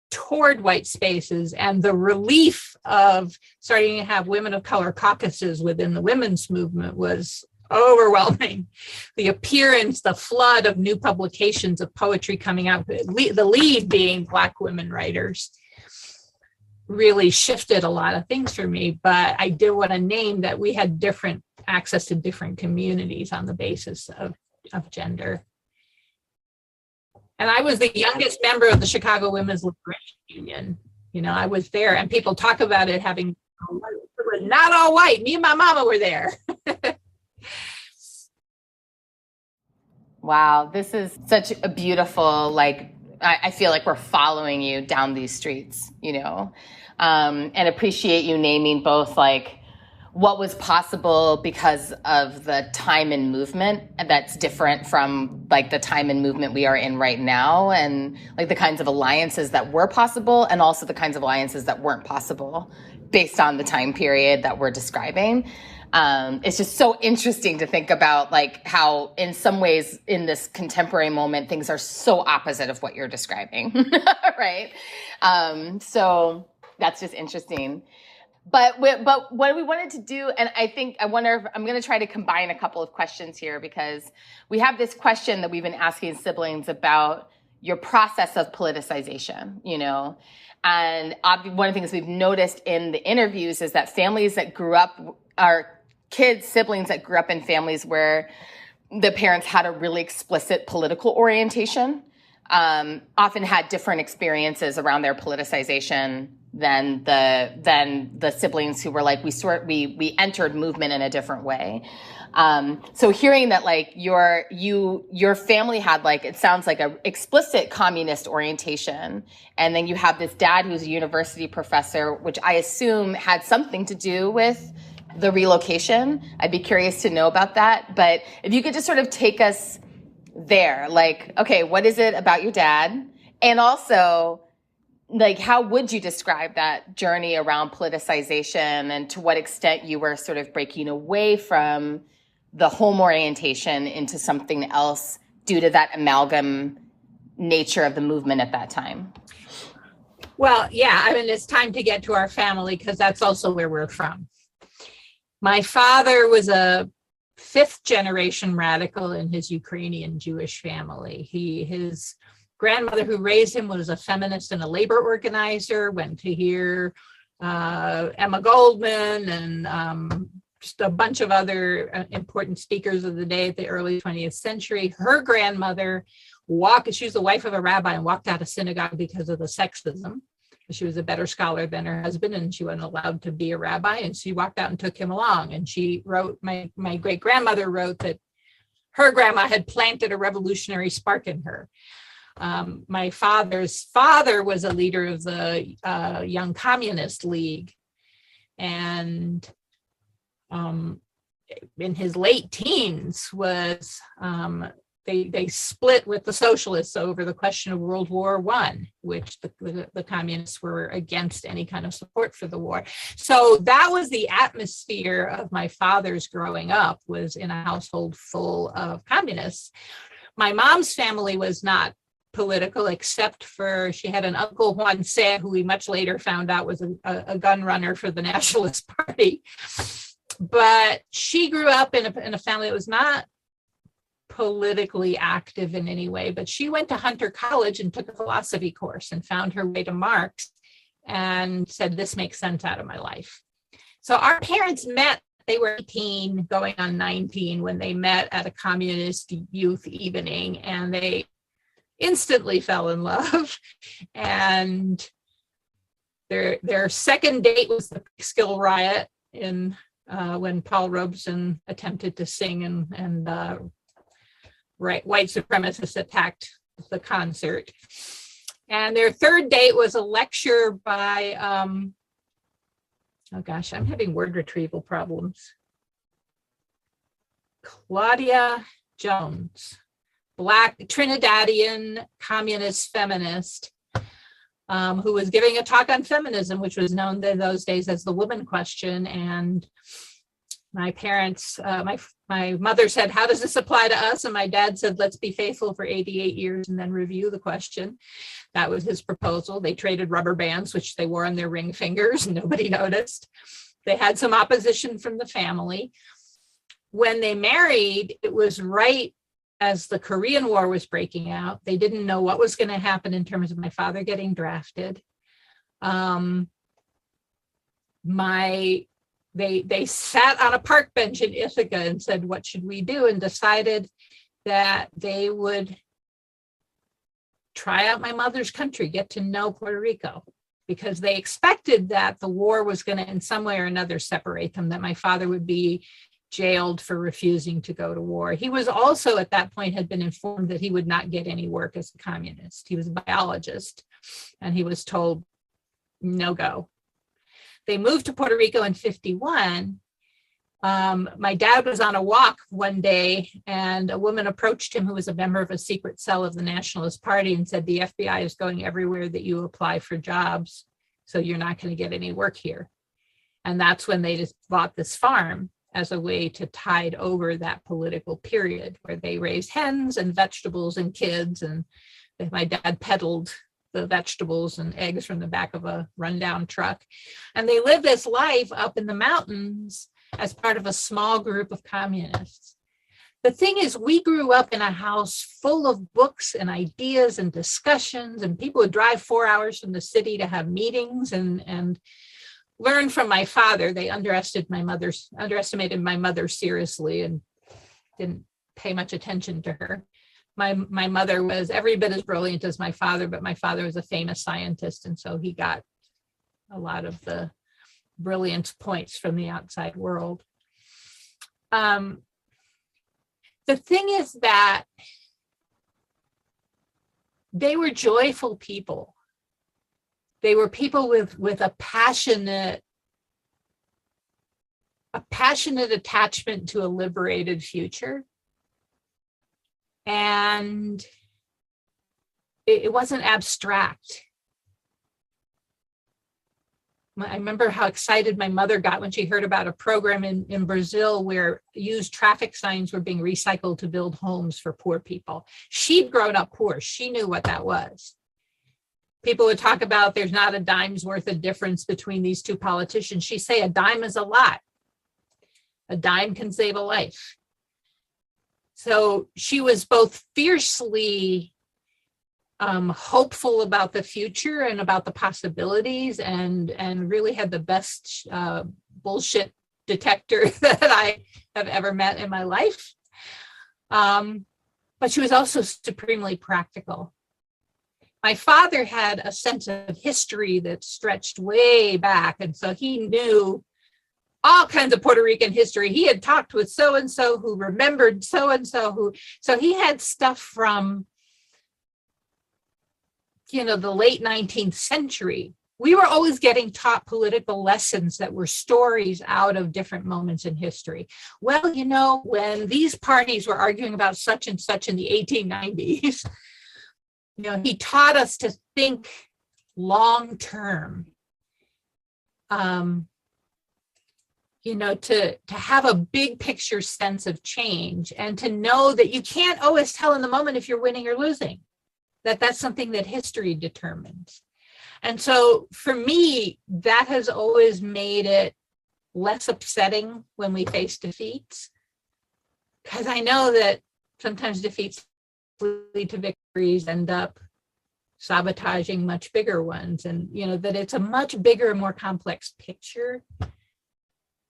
toward white spaces, and the relief of starting to have women of color caucuses within the women's movement was overwhelming. The appearance, the flood of new publications of poetry coming out, the lead being Black women writers, really shifted a lot of things for me. But I did want to name that we had different access to different communities on the basis of gender. And I was the youngest member of the Chicago Women's Liberation Union. You know, I was there, and people talk about it having, it was not all white. Me and my mama were there. Wow, this is such a beautiful, like, I feel like we're following you down these streets, you know, and appreciate you naming both, like, what was possible because of the time and movement that's different from like the time and movement we are in right now, and like the kinds of alliances that were possible and also the kinds of alliances that weren't possible based on the time period that we're describing. It's just so interesting to think about like how in some ways in this contemporary moment, things are so opposite of what you're describing, right? So that's just interesting. But what we wanted to do, and I wonder if I'm going to try to combine a couple of questions here, because we have this question that we've been asking siblings about your process of politicization, you know. And one of the things we've noticed in the interviews is that families that grew up, our kids, siblings that grew up in families where the parents had a really explicit political orientation, often had different experiences around their politicization than the siblings who were like, we entered movement in a different way. So hearing that like your family had like, it sounds like a explicit communist orientation. And then you have this dad who's a university professor, which I assume had something to do with the relocation. I'd be curious to know about that. But if you could just sort of take us there, like, okay, what is it about your dad? And also, like, how would you describe that journey around politicization, and to what extent you were sort of breaking away from the home orientation into something else due to that amalgam nature of the movement at that time? Well, yeah, I mean, it's time to get to our family because that's also where we're from. My father was a fifth generation radical in his Ukrainian Jewish family. His grandmother who raised him was a feminist and a labor organizer, went to hear Emma Goldman and just a bunch of other important speakers of the day at the early 20th century. Her grandmother she was the wife of a rabbi and walked out of synagogue because of the sexism. She was a better scholar than her husband, and she wasn't allowed to be a rabbi, and she walked out and took him along. And she wrote, my great grandmother wrote that her grandma had planted a revolutionary spark in her. My father's father was a leader of the Young Communist League, and in his late teens was they split with the socialists over the question of World War I, which the communists were against any kind of support for the war. So that was the atmosphere of my father's growing up, was in a household full of communists. My mom's family was not political, except for she had an uncle, Juan C., who we much later found out was a gun runner for the Nationalist Party. But she grew up in a family that was not politically active in any way, but she went to Hunter College and took a philosophy course and found her way to Marx and said, this makes sense out of my life. So our parents met, they were 18 going on 19 when they met at a communist youth evening, and they instantly fell in love. And their second date was the Skill Riot when Paul Robeson attempted to sing and white supremacists attacked the concert. And their third date was a lecture by, oh gosh, I'm having word retrieval problems. Claudia Jones, Black Trinidadian communist feminist, who was giving a talk on feminism, which was known in those days as the woman question. And my parents, my mother said, "How does this apply to us?" And my dad said, "Let's be faithful for 88 years and then review the question." That was his proposal. They traded rubber bands, which they wore on their ring fingers, and nobody noticed. They had some opposition from the family. When they married, it was right as the Korean War was breaking out. They didn't know what was going to happen in terms of my father getting drafted. They sat on a park bench in Ithaca and said, "What should we do?" And decided that they would try out my mother's country, get to know Puerto Rico, because they expected that the war was going to in some way or another separate them, that my father would be jailed for refusing to go to war. He was also at that point had been informed that he would not get any work as a communist. He was a biologist, and he was told, no go. They moved to Puerto Rico in 1951. My dad was on a walk one day, and a woman approached him who was a member of a secret cell of the Nationalist Party and said, "The FBI is going everywhere that you apply for jobs, so you're not going to get any work here." And that's when they just bought this farm as a way to tide over that political period where they raised hens and vegetables and kids. And my dad peddled the vegetables and eggs from the back of a rundown truck. And they lived this life up in the mountains as part of a small group of communists. The thing is, we grew up in a house full of books and ideas and discussions, and people would drive 4 hours from the city to have meetings and learn from my father. They underestimated my mother seriously and didn't pay much attention to her. My mother was every bit as brilliant as my father, but my father was a famous scientist, and so he got a lot of the brilliant points from the outside world. The thing is that they were joyful people. They were people with a passionate attachment to a liberated future. And it wasn't abstract. I remember how excited my mother got when she heard about a program in Brazil where used traffic signs were being recycled to build homes for poor people. She'd grown up poor. She knew what that was. People would talk about there's not a dime's worth of difference between these two politicians. She'd say a dime is a lot. A dime can save a life. So she was both fiercely hopeful about the future and about the possibilities, and really had the best bullshit detector that I have ever met in my life. But she was also supremely practical. My father had a sense of history that stretched way back, and so he knew all kinds of Puerto Rican history. He had talked with so-and-so who remembered so-and-so so he had stuff from, the late 19th century. We were always getting taught political lessons that were stories out of different moments in history. Well, when these parties were arguing about such and such in the 1890s, he taught us to think long-term. To have a big picture sense of change, and to know that you can't always tell in the moment if you're winning or losing, that's something that history determines. And so for me, that has always made it less upsetting when we face defeats, because I know that sometimes defeats lead to victories, end up sabotaging much bigger ones, and that it's a much bigger, more complex picture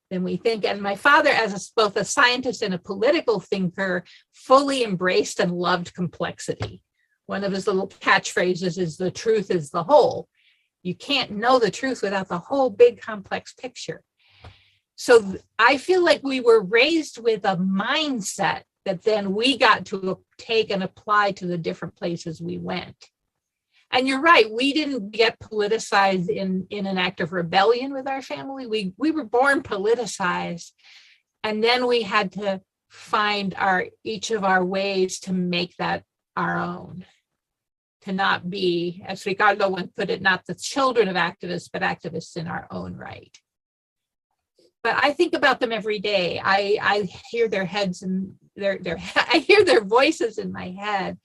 than we think. And my father, as both a scientist and a political thinker, fully embraced and loved complexity. One of his little catchphrases is, "The truth is the whole." You can't know the truth without the whole big complex picture. So I feel like we were raised with a mindset that then we got to take and apply to the different places we went. And you're right, we didn't get politicized in an act of rebellion with our family. We were born politicized, and then we had to find each of our ways to make that our own, to not be, as Ricardo once put it, not the children of activists, but activists in our own right. But I think about them every day. I hear their heads and I hear their voices in my head.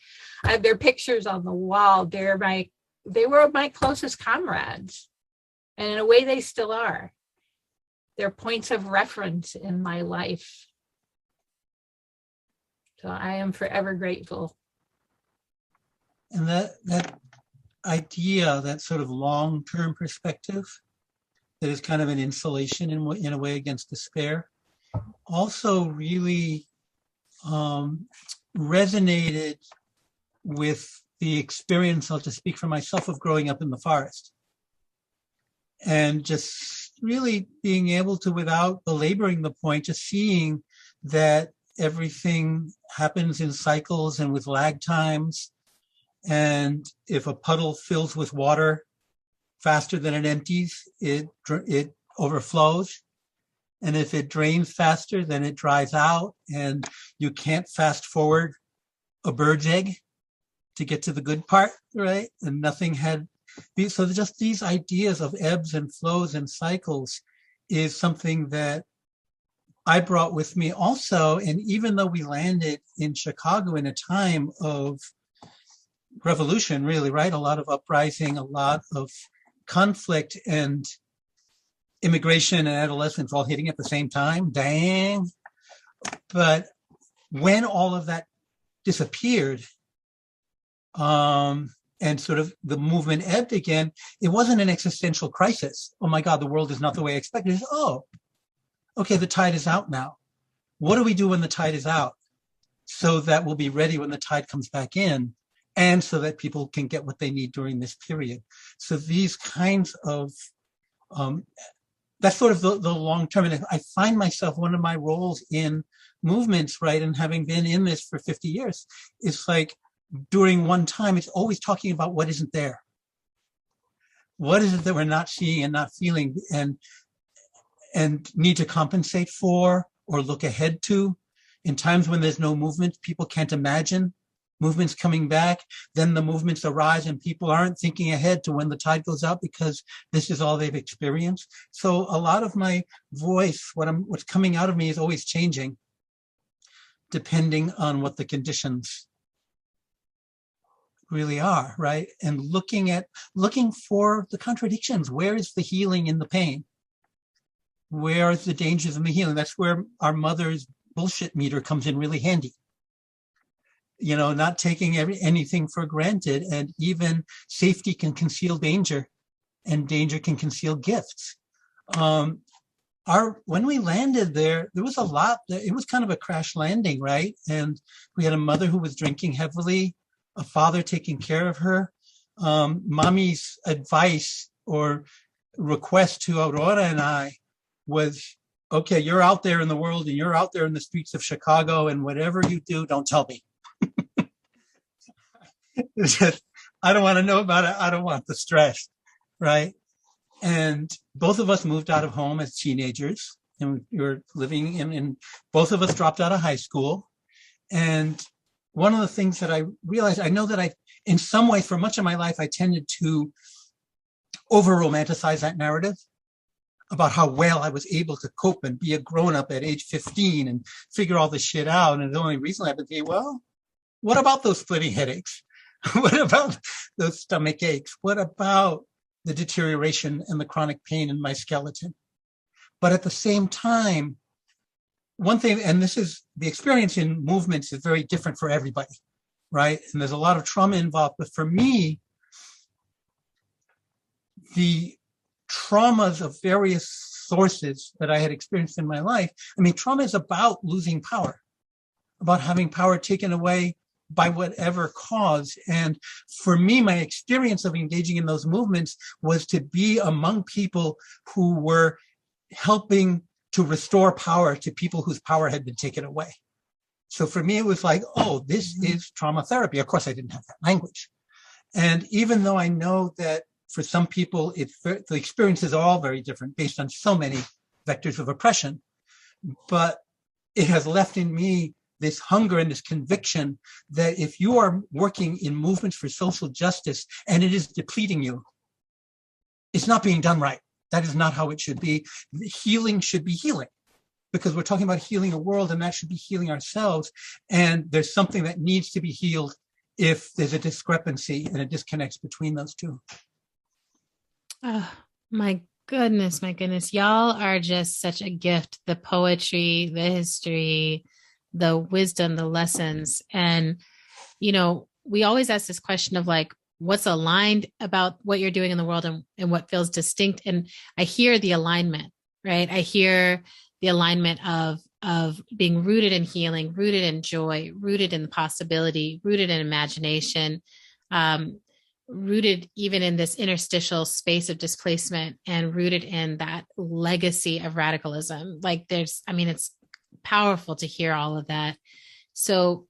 I have their pictures on the wall. They were my closest comrades. And in a way, they still are. They're points of reference in my life. So I am forever grateful. And that idea, that sort of long-term perspective, that is kind of an insulation in a way against despair, also really resonated with the experience, I'll just speak for myself, of growing up in the forest. And just really being able to, without belaboring the point, just seeing that everything happens in cycles and with lag times. And if a puddle fills with water faster than it empties, it overflows. And if it drains faster, then it dries out. And you can't fast forward a bird's egg to get to the good part, right? And nothing had, so just these ideas of ebbs and flows and cycles is something that I brought with me also. And even though we landed in Chicago in a time of revolution, really, right? A lot of uprising, a lot of conflict and immigration and adolescence all hitting at the same time. Dang. But when all of that disappeared, and sort of the movement ebbed again, it wasn't an existential crisis. Oh my God, the world is not the way I expected. It's, oh, okay, the tide is out now. What do we do when the tide is out? So that we'll be ready when the tide comes back in, and so that people can get what they need during this period. So these kinds of, that's sort of the long term. And I find myself, one of my roles in movements, right, and having been in this for 50 years, it's like, during one time, it's always talking about what isn't there. What is it that we're not seeing and not feeling and need to compensate for or look ahead to? In times when there's no movement, people can't imagine movements coming back. Then the movements arise and people aren't thinking ahead to when the tide goes out because this is all they've experienced. So a lot of my voice, what's coming out of me is always changing depending on what the conditions really are, right? And looking for the contradictions. Where is the healing in the pain? Where are the dangers in the healing? That's where our mother's bullshit meter comes in really handy. You know, not taking anything for granted, and even safety can conceal danger, and danger can conceal gifts. When we landed there was a lot. It was kind of a crash landing, right? And we had a mother who was drinking heavily, a father taking care of her. Mommy's advice or request to Aurora and I was, okay, you're out there in the world and you're out there in the streets of Chicago, and whatever you do, don't tell me. It's just, I don't want to know about it. I don't want the stress, right? And both of us moved out of home as teenagers, and we were living in both of us dropped out of high school. And one of the things that I realized, I know that in some ways, for much of my life, I tended to over-romanticize that narrative about how well I was able to cope and be a grown-up at age 15 and figure all this shit out. And the only reason I've been thinking, well, what about those splitting headaches? What about those stomach aches? What about the deterioration and the chronic pain in my skeleton? But at the same time, one thing, and this is the experience in movements is very different for everybody, right? And there's a lot of trauma involved. But for me, the traumas of various sources that I had experienced in my life, I mean, trauma is about losing power, about having power taken away by whatever cause. And for me, my experience of engaging in those movements was to be among people who were helping to restore power to people whose power had been taken away. So for me, it was like, oh, this is trauma therapy. Of course, I didn't have that language. And even though I know that for some people, the experiences are all very different based on so many vectors of oppression, but it has left in me this hunger and this conviction that if you are working in movements for social justice and it is depleting you, it's not being done right. That is not how it should be. Healing should be healing, because we're talking about healing a world, and that should be healing ourselves. And there's something that needs to be healed if there's a discrepancy and a disconnect between those two. Oh, my goodness. Y'all are just such a gift. The poetry, the history, the wisdom, the lessons. And, we always ask this question of like, what's aligned about what you're doing in the world and what feels distinct. And I hear the alignment, right? I hear the alignment of being rooted in healing, rooted in joy, rooted in possibility, rooted in imagination, rooted even in this interstitial space of displacement, and rooted in that legacy of radicalism. Like it's powerful to hear all of that. So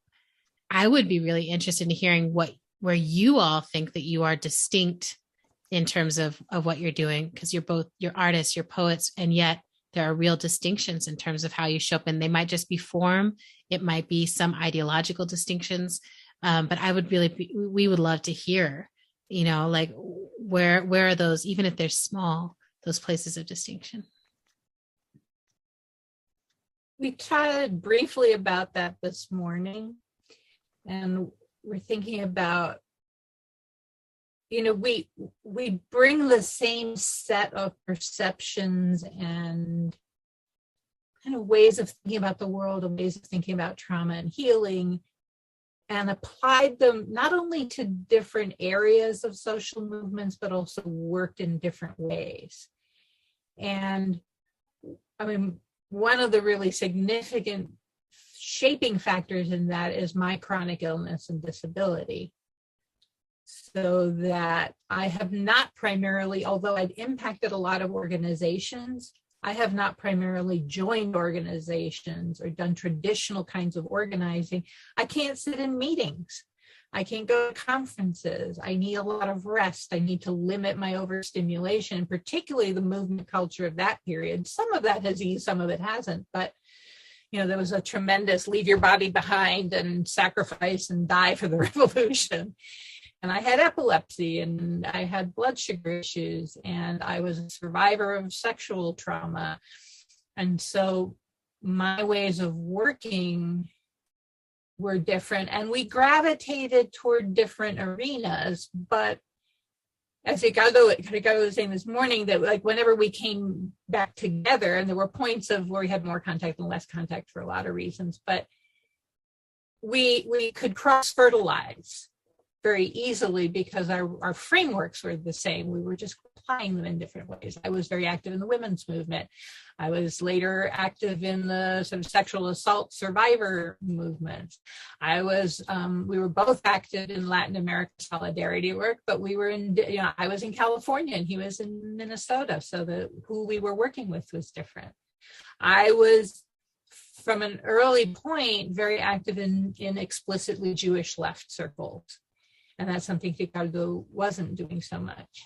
I would be really interested in hearing where you all think that you are distinct in terms of what you're doing, because you're artists, you're poets, and yet there are real distinctions in terms of how you show up, and they might just be form. It might be some ideological distinctions. But we would love to hear, like where are those, even if they're small, those places of distinction. We chatted briefly about that this morning, and we're thinking about, we bring the same set of perceptions and kind of ways of thinking about the world and ways of thinking about trauma and healing, and applied them not only to different areas of social movements, but also worked in different ways. And one of the really significant shaping factors in that is my chronic illness and disability. So that I have not primarily, although I've impacted a lot of organizations, I have not primarily joined organizations or done traditional kinds of organizing. I can't sit in meetings. I can't go to conferences. I need a lot of rest. I need to limit my overstimulation, particularly the movement culture of that period. Some of that has eased, some of it hasn't, but there was a tremendous leave your body behind and sacrifice and die for the revolution. And I had epilepsy, and I had blood sugar issues, and I was a survivor of sexual trauma. And so my ways of working were different, and we gravitated toward different arenas. But as Ricardo was saying this morning, that like whenever we came back together, and there were points of where we had more contact and less contact for a lot of reasons, but we could cross-fertilize very easily because our frameworks were the same. We were just applying them in different ways. I was very active in the women's movement. I was later active in the sort of sexual assault survivor movement. We were both active in Latin America solidarity work, but we were I was in California and he was in Minnesota. So who we were working with was different. I was, from an early point, very active in explicitly Jewish left circles. And that's something Ricardo wasn't doing so much.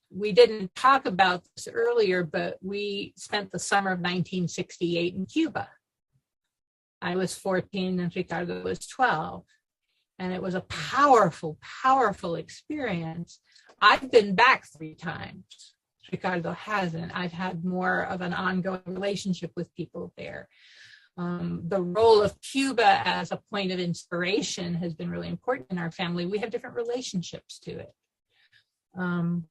We didn't talk about this earlier, but we spent the summer of 1968 in Cuba. I was 14 and Ricardo was 12. And it was a powerful, powerful experience. I've been back 3 times. Ricardo hasn't. I've had more of an ongoing relationship with people there. The role of Cuba as a point of inspiration has been really important in our family. We have different relationships to it. So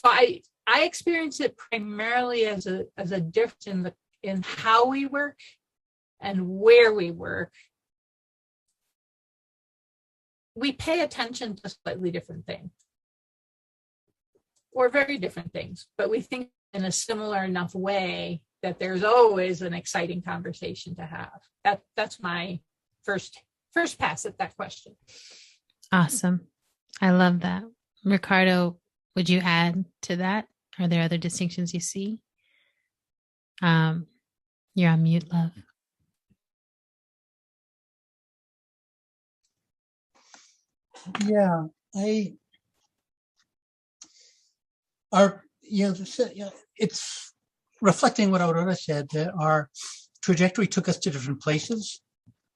I experience it primarily as a difference in how we work and where we work. We pay attention to slightly different things, or very different things, but we think in a similar enough way that there's always an exciting conversation to have. That's my first pass at that question. Awesome. I love that. Ricardo, would you add to that? Are there other distinctions you see? You're on mute, love. Yeah, it's reflecting what Aurora said, that our trajectory took us to different places.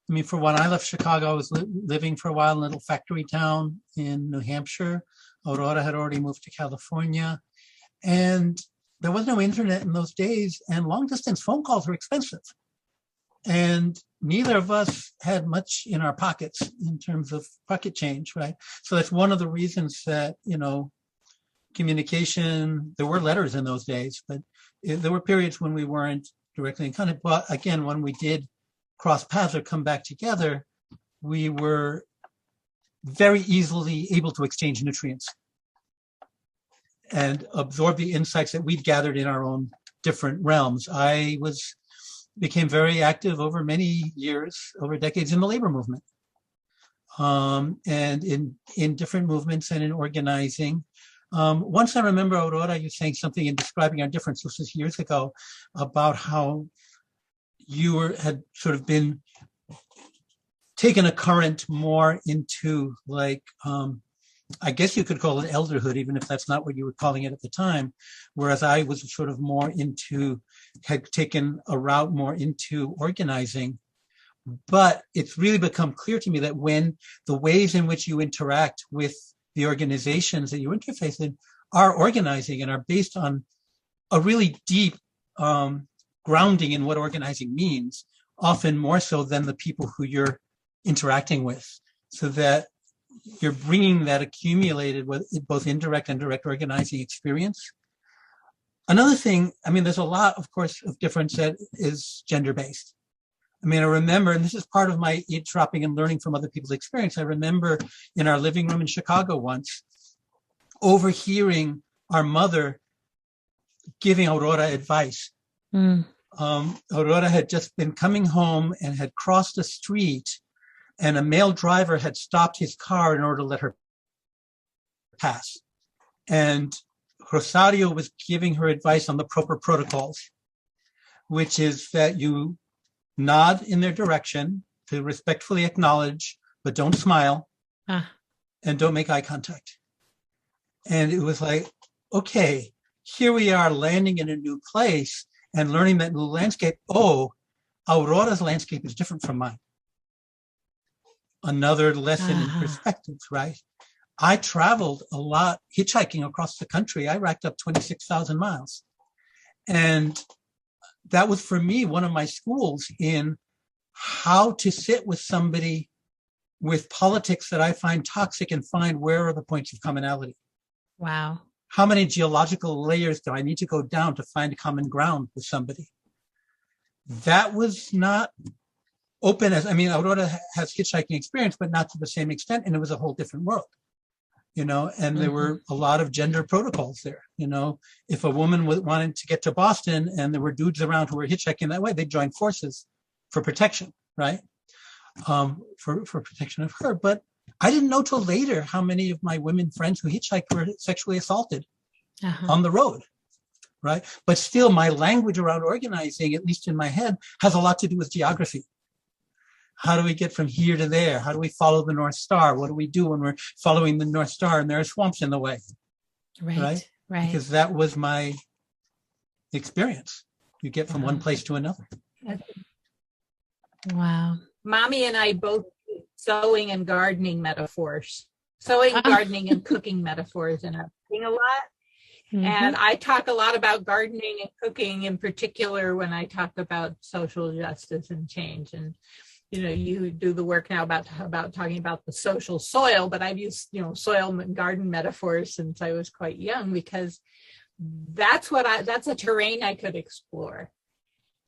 I mean, for when I left Chicago, I was living for a while in a little factory town in New Hampshire. Aurora had already moved to California. And there was no internet in those days, and long distance phone calls were expensive. And neither of us had much in our pockets in terms of pocket change, right? So that's one of the reasons that, communication, there were letters in those days, but there were periods when we weren't directly in contact. But again, when we did cross paths or come back together, we were very easily able to exchange nutrients and absorb the insights that we'd gathered in our own different realms. I became very active over many years, over decades, in the labor movement, and in different movements and in organizing. Once I remember, Aurora, you saying something in describing our difference, this was years ago, about how you had sort of been taken a current more into, like, I guess you could call it elderhood, even if that's not what you were calling it at the time. Whereas I was sort of had taken a route more into organizing. But it's really become clear to me that when the ways in which you interact with the organizations that you interface in are organizing and are based on a really deep grounding in what organizing means, often more so than the people who you're interacting with, so that you're bringing that accumulated with both indirect and direct organizing experience. Another thing, I mean, there's a lot, of course, of difference that is gender-based. I mean, I remember, and this is part of my eavesdropping and learning from other people's experience, I remember in our living room in Chicago once, overhearing our mother giving Aurora advice. Aurora had just been coming home and had crossed a street, and a male driver had stopped his car in order to let her pass. And Rosario was giving her advice on the proper protocols, which is that you nod in their direction to respectfully acknowledge, but don't smile, and don't make eye contact. And it was like, okay, here we are landing in a new place and learning that new landscape. Oh, Aurora's landscape is different from mine. Another lesson in perspectives, right? I traveled a lot hitchhiking across the country. I racked up 26,000 miles. And that was, for me, one of my schools in how to sit with somebody with politics that I find toxic and find where are the points of commonality. Wow. How many geological layers do I need to go down to find common ground with somebody? That was not open as, I mean, Aurora has hitchhiking experience, but not to the same extent. And it was a whole different world, and there were a lot of gender protocols there. If a woman wanted to get to Boston and there were dudes around who were hitchhiking that way, they'd join forces for protection, right? For protection of her. But I didn't know till later how many of my women friends who hitchhiked were sexually assaulted on the road, right? But still, my language around organizing, at least in my head, has a lot to do with geography. How do we get from here to there? How do we follow the North Star? What do we do when we're following the North Star and there are swamps in the way? Right. Because that was my experience. You get from one place to another. Wow. Mommy and I both sewing and gardening metaphors. Sewing, gardening, and cooking metaphors in our thing a lot. And I talk a lot about gardening and cooking in particular when I talk about social justice and change. And you do the work now about talking about the social soil, but I've used, soil and garden metaphors since I was quite young, because that's a terrain I could explore.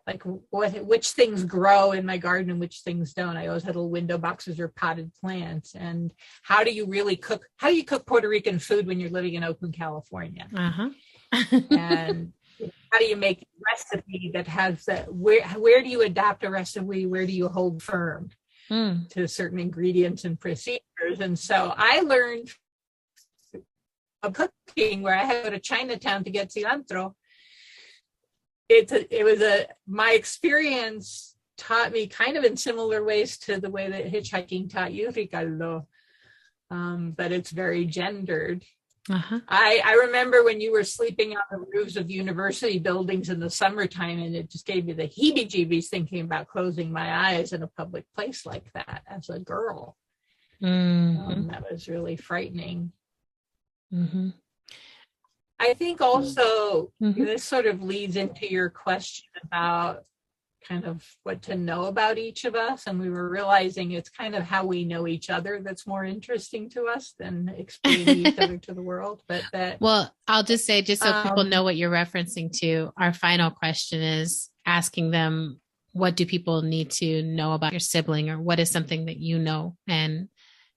Like which things grow in my garden and which things don't. I always had little window boxes or potted plants. And how do you really cook? How do you cook Puerto Rican food when you're living in Oakland, California? And how do you make a recipe that has that? Where do you adapt a recipe? Where do you hold firm to certain ingredients and procedures? And so I learned of cooking where I had to go to Chinatown to get cilantro. My experience taught me kind of in similar ways to the way that hitchhiking taught you, Ricardo. But it's very gendered. Uh-huh. I remember when you were sleeping on the roofs of university buildings in the summertime, and it just gave me the heebie-jeebies thinking about closing my eyes in a public place like that as a girl. Mm-hmm. That was really frightening. Mm-hmm. I think also Mm-hmm. this sort of leads into your question about kind of what to know about each of us. And we were realizing it's kind of how we know each other that's more interesting to us than explaining each other to the world. But that, well, I'll just say, just so people know what you're referencing to, our final question is asking them, what do people need to know about your sibling, or what is something that you know and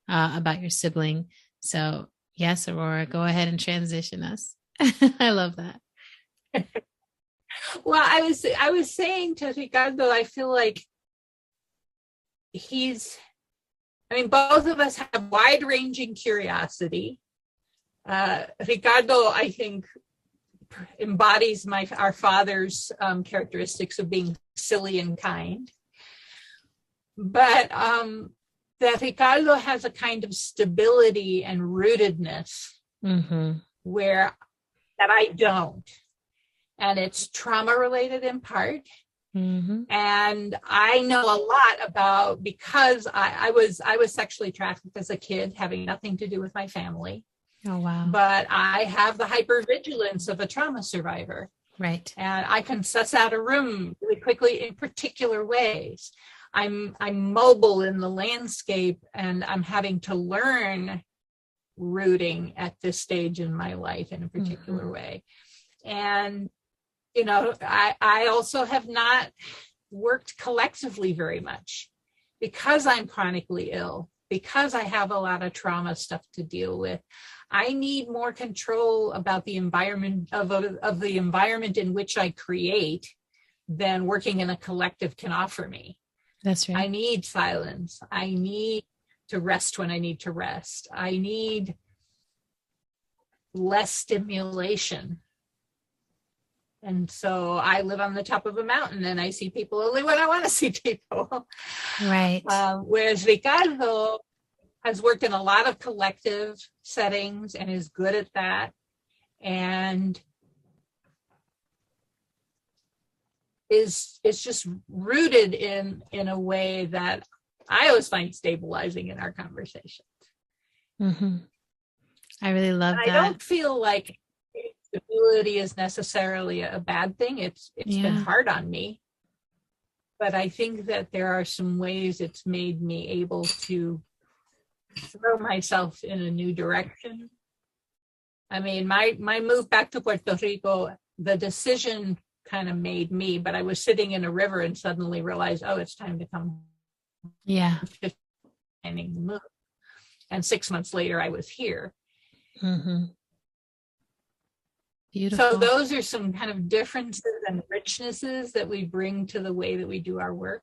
about your sibling? So yes, Aurora, go ahead and transition us. I love that. well, I was saying to Ricardo, I feel like both of us have wide-ranging curiosity. Ricardo, I think, embodies our father's characteristics of being silly and kind. But that Ricardo has a kind of stability and rootedness where that I don't. And it's trauma related in part. And I know a lot about, because I was sexually trafficked as a kid, having nothing to do with my family. Oh, wow. But I have the hypervigilance of a trauma survivor. Right. And I can suss out a room really quickly in particular ways. I'm mobile in the landscape, and I'm having to learn rooting at this stage in my life in a particular way. And, you know, I also have not worked collectively very much because I'm chronically ill, because I have a lot of trauma stuff to deal with. I need more control about the environment of the environment in which I create than working in a collective can offer me. That's right. I need silence. I need to rest when I need to rest. I need less stimulation. And so I live on the top of a mountain and I see people only when I want to see people. Right. Whereas Ricardo has worked in a lot of collective settings and is good at that. And is just rooted in a way that I always find stabilizing in our conversations. I really love that. I don't feel like stability is necessarily a bad thing. It's been hard on me, but I think that there are some ways it's made me able to throw myself in a new direction. I mean, my move back to Puerto Rico, the decision kind of made me, but I was sitting in a river and suddenly realized, oh, it's time to come. Yeah. Planning the move. And 6 months later, I was here. Beautiful. So those are some kind of differences and richnesses that we bring to the way that we do our work.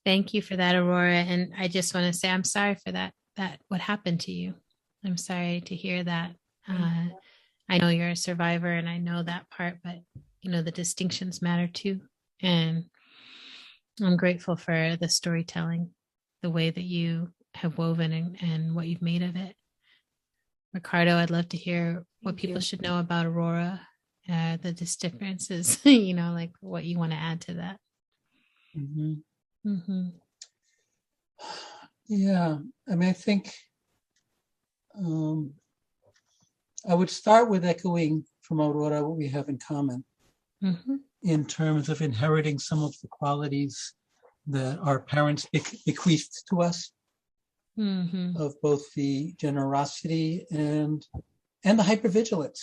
Thank you for that, Aurora. And I just want to say, I'm sorry for that what happened to you. I'm sorry to hear that. I know you're a survivor and I know that part, but you know, the distinctions matter too. And I'm grateful for the storytelling, the way that you have woven and what you've made of it. Ricardo, I'd love to hear what people should know about Aurora, the differences, you know, like what you want to add to that. Yeah, I mean, I think I would start with echoing from Aurora what we have in common in terms of inheriting some of the qualities that our parents bequeathed to us, of both the generosity and the hypervigilance.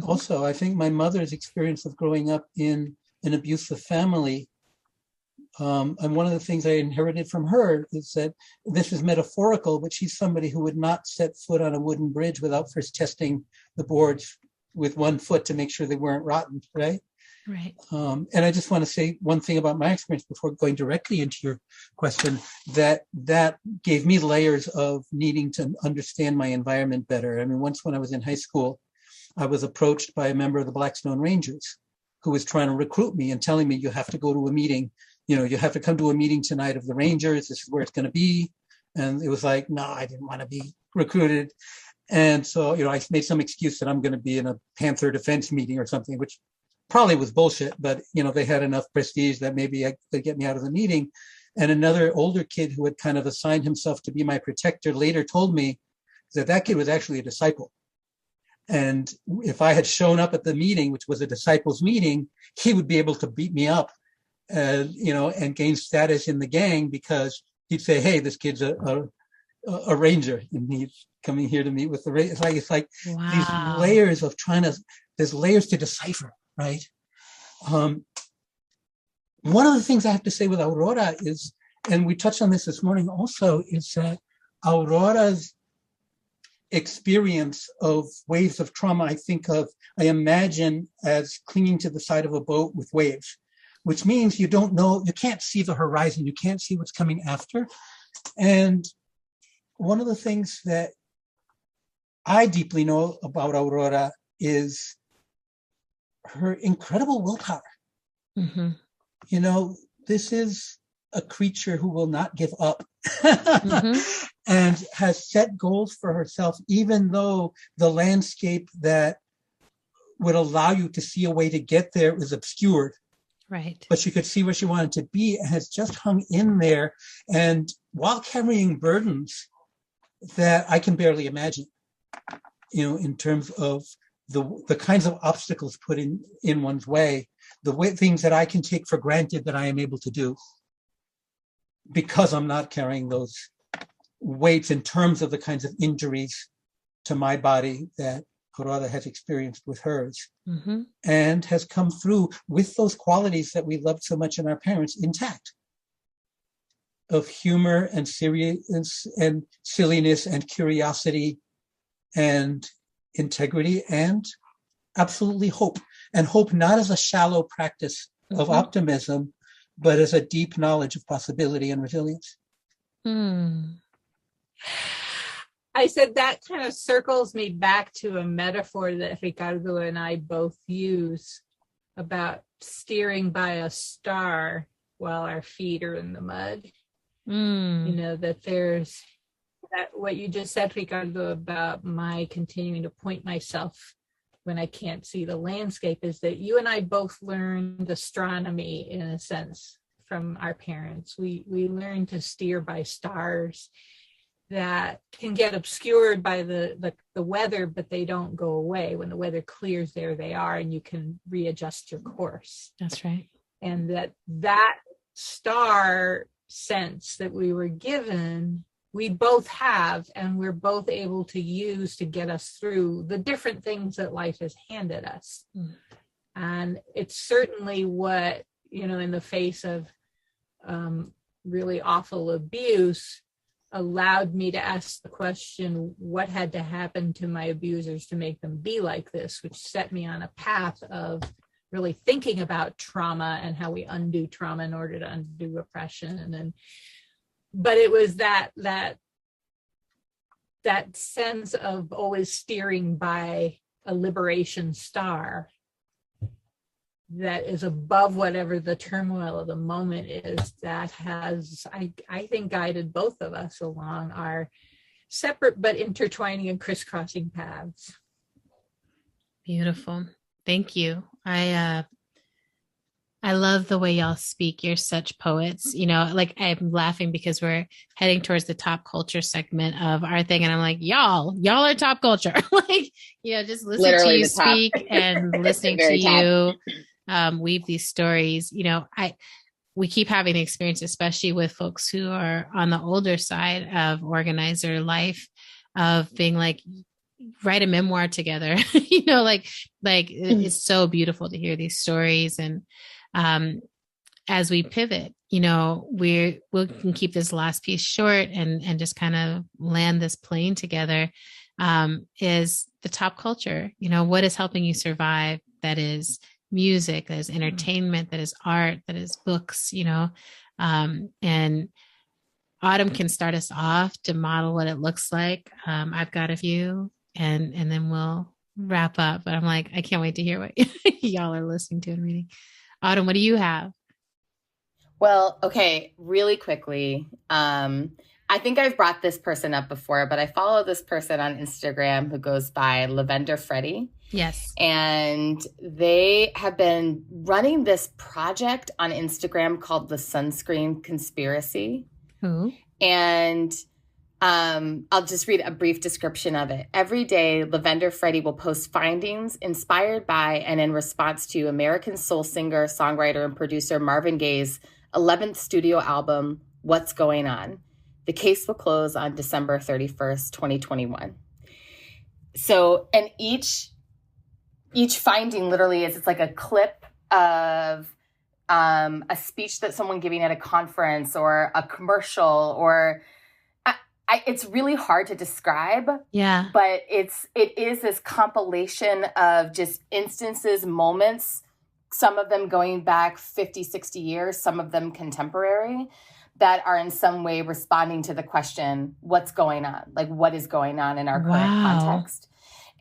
Also, I think my mother's experience of growing up in an abusive family, and one of the things I inherited from her is that this is metaphorical, but she's somebody who would not set foot on a wooden bridge without first testing the boards with one foot to make sure they weren't rotten, right? Right. And I just want to say one thing about my experience before going directly into your question, that gave me layers of needing to understand my environment better. I mean, once when I was in high school, I was approached by a member of the Blackstone Rangers who was trying to recruit me and telling me, you have to go to a meeting, you know, you have to come to a meeting tonight of the Rangers, this is where it's going to be. And it was like, no, I didn't want to be recruited. And so, I made some excuse that I'm going to be in a Panther defense meeting or something, which probably was bullshit, but, they had enough prestige that maybe they'd get me out of the meeting. And another older kid who had kind of assigned himself to be my protector later told me that kid was actually a disciple. And if I had shown up at the meeting, which was a disciples meeting, he would be able to beat me up, and gain status in the gang, because he'd say, hey, this kid's a ranger and he's coming here to meet with the ranger. It's like Wow. these layers of there's layers to decipher, right? One of the things I have to say with Aurora is, and we touched on this morning also, is that Aurora's experience of waves of trauma, I imagine as clinging to the side of a boat with waves, which means you can't see the horizon, you can't see what's coming after. And one of the things that I deeply know about Aurora is her incredible willpower. Mm-hmm. This is a creature who will not give up. Mm-hmm. And has set goals for herself, even though the landscape that would allow you to see a way to get there is obscured. Right. But she could see where she wanted to be, and has just hung in there. And while carrying burdens that I can barely imagine, in terms of the kinds of obstacles put in one's way, things that I can take for granted that I am able to do because I'm not carrying those weights in terms of the kinds of injuries to my body that Aurora has experienced with hers, Mm-hmm. and has come through with those qualities that we loved so much in our parents intact, of humor and seriousness and silliness and curiosity and integrity and absolutely hope. And hope not as a shallow practice of optimism, but as a deep knowledge of possibility and resilience. I said that kind of circles me back to a metaphor that Ricardo and I both use about steering by a star while our feet are in the mud. That there's that what you just said, Ricardo, about my continuing to point myself when I can't see the landscape, is that you and I both learned astronomy in a sense from our parents. We learned to steer by stars that can get obscured by the weather, but they don't go away. When the weather clears, there they are, and you can readjust your course. That's right. And that star sense that we were given, we both have, and we're both able to use to get us through the different things that life has handed us. And it's certainly what, in the face of really awful abuse, allowed me to ask the question, what had to happen to my abusers to make them be like this, which set me on a path of really thinking about trauma and how we undo trauma in order to undo oppression. But it was that sense of always steering by a liberation star that is above whatever the turmoil of the moment is, that has, I think, guided both of us along our separate but intertwining and crisscrossing paths. Beautiful. Thank you. I love the way y'all speak. You're such poets. I'm laughing because we're heading towards the top culture segment of our thing. And I'm like, y'all are top culture. Just listening Literally to you the top. speak and listening to Very you weave these stories. We keep having the experience, especially with folks who are on the older side of organizer life, of being like, write a memoir together. It's so beautiful to hear these stories. And as we pivot, we can keep this last piece short and just kind of land this plane together, is the top culture. What is helping you survive? That is music, that is entertainment, that is art, that is books, and Autumn can start us off to model what it looks like. I've got a few, and then we'll wrap up. But I'm like, I can't wait to hear what y'all are listening to and reading. Autumn, what do you have? Well, okay, really quickly. I think I've brought this person up before, but I follow this person on Instagram who goes by Lavender Freddy. Yes. And they have been running this project on Instagram called the Sunscreen Conspiracy. Ooh. And I'll just read a brief description of it. Every day, Lavender Freddy will post findings inspired by and in response to American soul singer, songwriter, and producer Marvin Gaye's 11th studio album, What's Going On? The case will close on December 31st, 2021. So, and each finding literally is, it's like a clip of a speech that someone giving at a conference or a commercial, or it's really hard to describe. Yeah. But it is this compilation of just instances, moments, some of them going back 50, 60 years, some of them contemporary, that are in some way responding to the question, what's going on? Like, what is going on in our current context?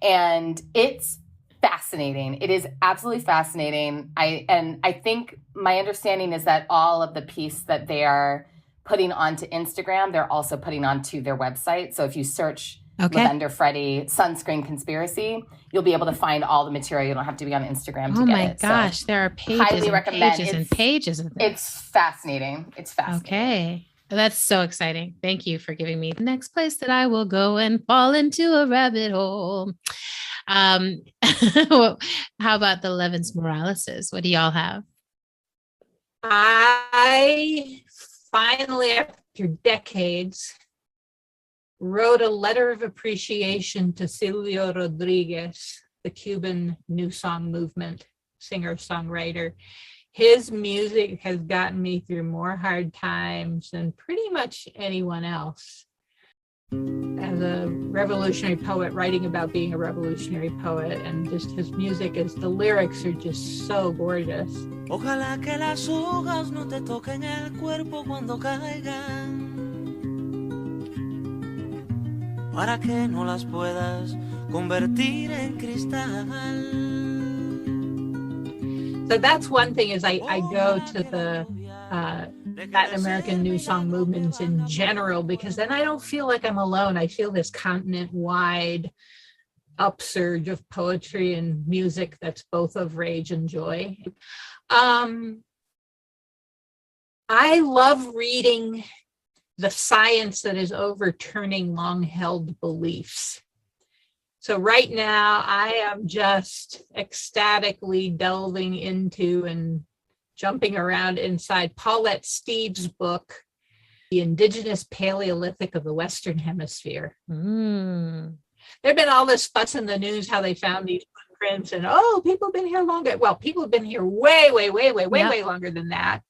And it's fascinating. It is absolutely fascinating. I think my understanding is that all of the piece that they are putting onto Instagram, they're also putting onto their website. So if you search Lavender Freddy Sunscreen Conspiracy, you'll be able to find all the material. You don't have to be on Instagram to get it. Oh my gosh, so, there are pages and pages and pages of this. It's fascinating. It's fascinating. Okay. That's so exciting. Thank you for giving me the next place that I will go and fall into a rabbit hole. How about the Levins-Moraleses? What do y'all have? I finally, after decades, wrote a letter of appreciation to Silvio Rodriguez, the Cuban New Song Movement singer-songwriter. His music has gotten me through more hard times than pretty much anyone else. As a revolutionary poet, writing about being a revolutionary poet, and just his music, the lyrics are just so gorgeous. Ojalá que las hojas no te toquen el cuerpo cuando caigan, para que no las puedas convertir en cristal. So that's one thing, is I go to the Latin American New Song movements in general, because then I don't feel like I'm alone. I feel this continent-wide upsurge of poetry and music that's both of rage and joy. I love reading the science that is overturning long-held beliefs. So right now, I am just ecstatically delving into and jumping around inside Paulette Steve's book, The Indigenous Paleolithic of the Western Hemisphere. There've been all this fuss in the news how they found these footprints and, people have been here longer. Well, people have been here way longer than that.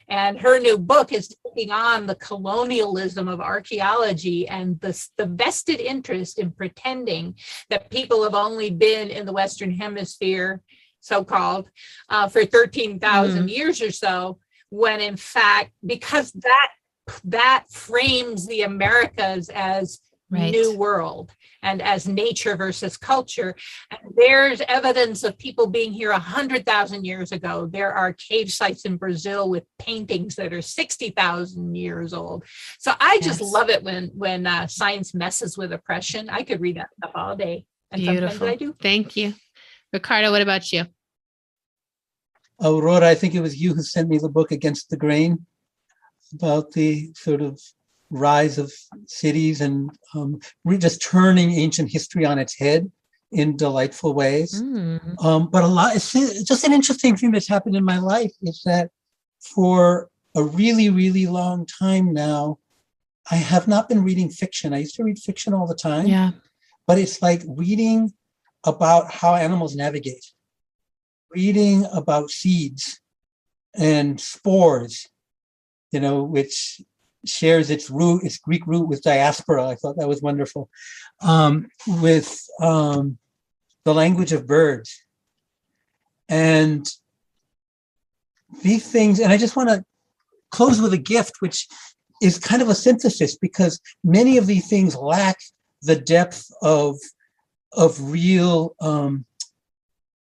And her new book is taking on the colonialism of archaeology and the vested interest in pretending that people have only been in the Western Hemisphere, so-called, for 13,000 years or so, when in fact, because that frames the Americas as New World and as nature versus culture. And there's evidence of people being here 100,000 years ago. There are cave sites in Brazil with paintings that are 60,000 years old. So I just love it when science messes with oppression. I could read that stuff all day. And beautiful. I do. Thank you. Ricardo, what about you? Aurora, I think it was you who sent me the book Against the Grain, about the sort of rise of cities and just turning ancient history on its head in delightful ways. But it's just an interesting thing that's happened in my life is that for a really, really long time now, I have not been reading fiction. I used to read fiction all the time. Yeah. But it's like reading about how animals navigate, reading about seeds and spores, which shares its Greek root with diaspora. I thought that was wonderful. With the language of birds. And these things, and I just want to close with a gift, which is kind of a synthesis, because many of these things lack the depth of real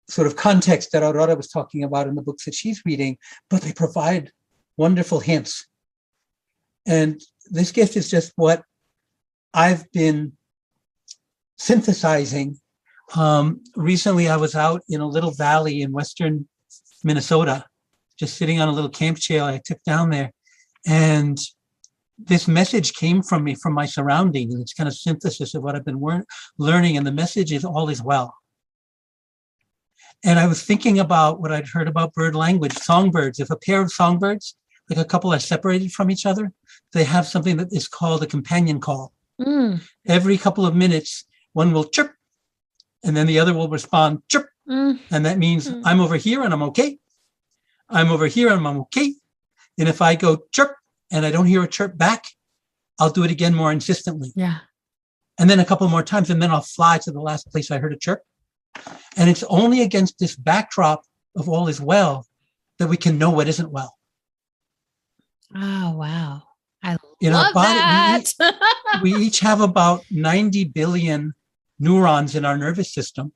sort of context that Aurora was talking about in the books that she's reading, but they provide wonderful hints. And this gift is just what I've been synthesizing. Recently, I was out in a little valley in western Minnesota, just sitting on a little camp chair I took down there. And this message came from me, from my surroundings. It's kind of synthesis of what I've been learning. And the message is all is well. And I was thinking about what I'd heard about bird language, songbirds. If a pair of songbirds, like a couple, are separated from each other, they have something that is called a companion call. Every couple of minutes, one will chirp, and then the other will respond chirp. And that means I'm over here and I'm okay. I'm over here and I'm okay. And if I go chirp and I don't hear a chirp back, I'll do it again more insistently. Yeah. And then a couple more times, and then I'll fly to the last place I heard a chirp. And it's only against this backdrop of all is well that we can know what isn't well. Oh, wow. I In love our body, that. we each have about 90 billion neurons in our nervous system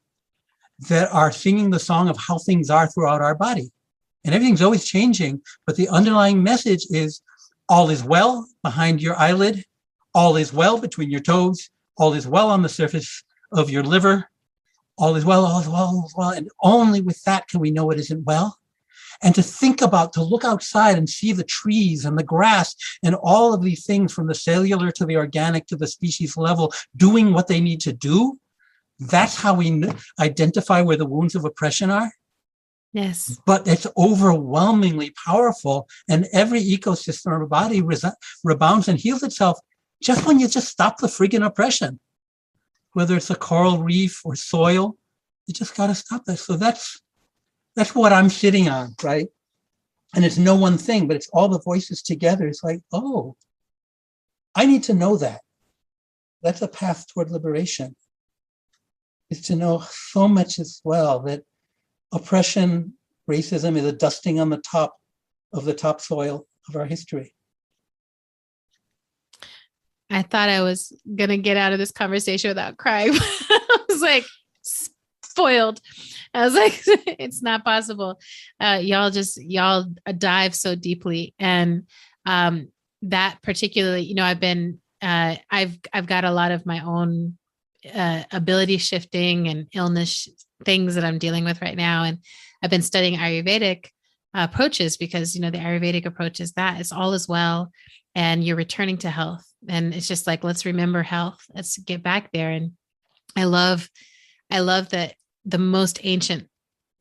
that are singing the song of how things are throughout our body. And everything's always changing, but the underlying message is all is well behind your eyelid, all is well between your toes, all is well on the surface of your liver, all is well, all is well, all is well. And only with that can we know what isn't well. And to think about, to look outside and see the trees and the grass and all of these things from the cellular to the organic to the species level doing what they need to do, that's how we identify where the wounds of oppression are. Yes. But it's overwhelmingly powerful, and every ecosystem of our body rebounds and heals itself just when you just stop the friggin' oppression. Whether it's a coral reef or soil, you just got to stop that. So that's what I'm sitting on, right? And it's no one thing, but it's all the voices together. It's like, oh, I need to know that. That's a path toward liberation. Is to know so much as well that oppression, racism is a dusting on the top of the topsoil of our history. I thought I was going to get out of this conversation without crying. I was like, spoiled. I was like, it's not possible. Y'all dive so deeply. And that particularly, I've been, I've got a lot of my own ability shifting and illness things that I'm dealing with right now. And I've been studying Ayurvedic approaches because, the Ayurvedic approach is that it's all is well and you're returning to health. And it's just like, let's remember health. Let's get back there. And I love that the most ancient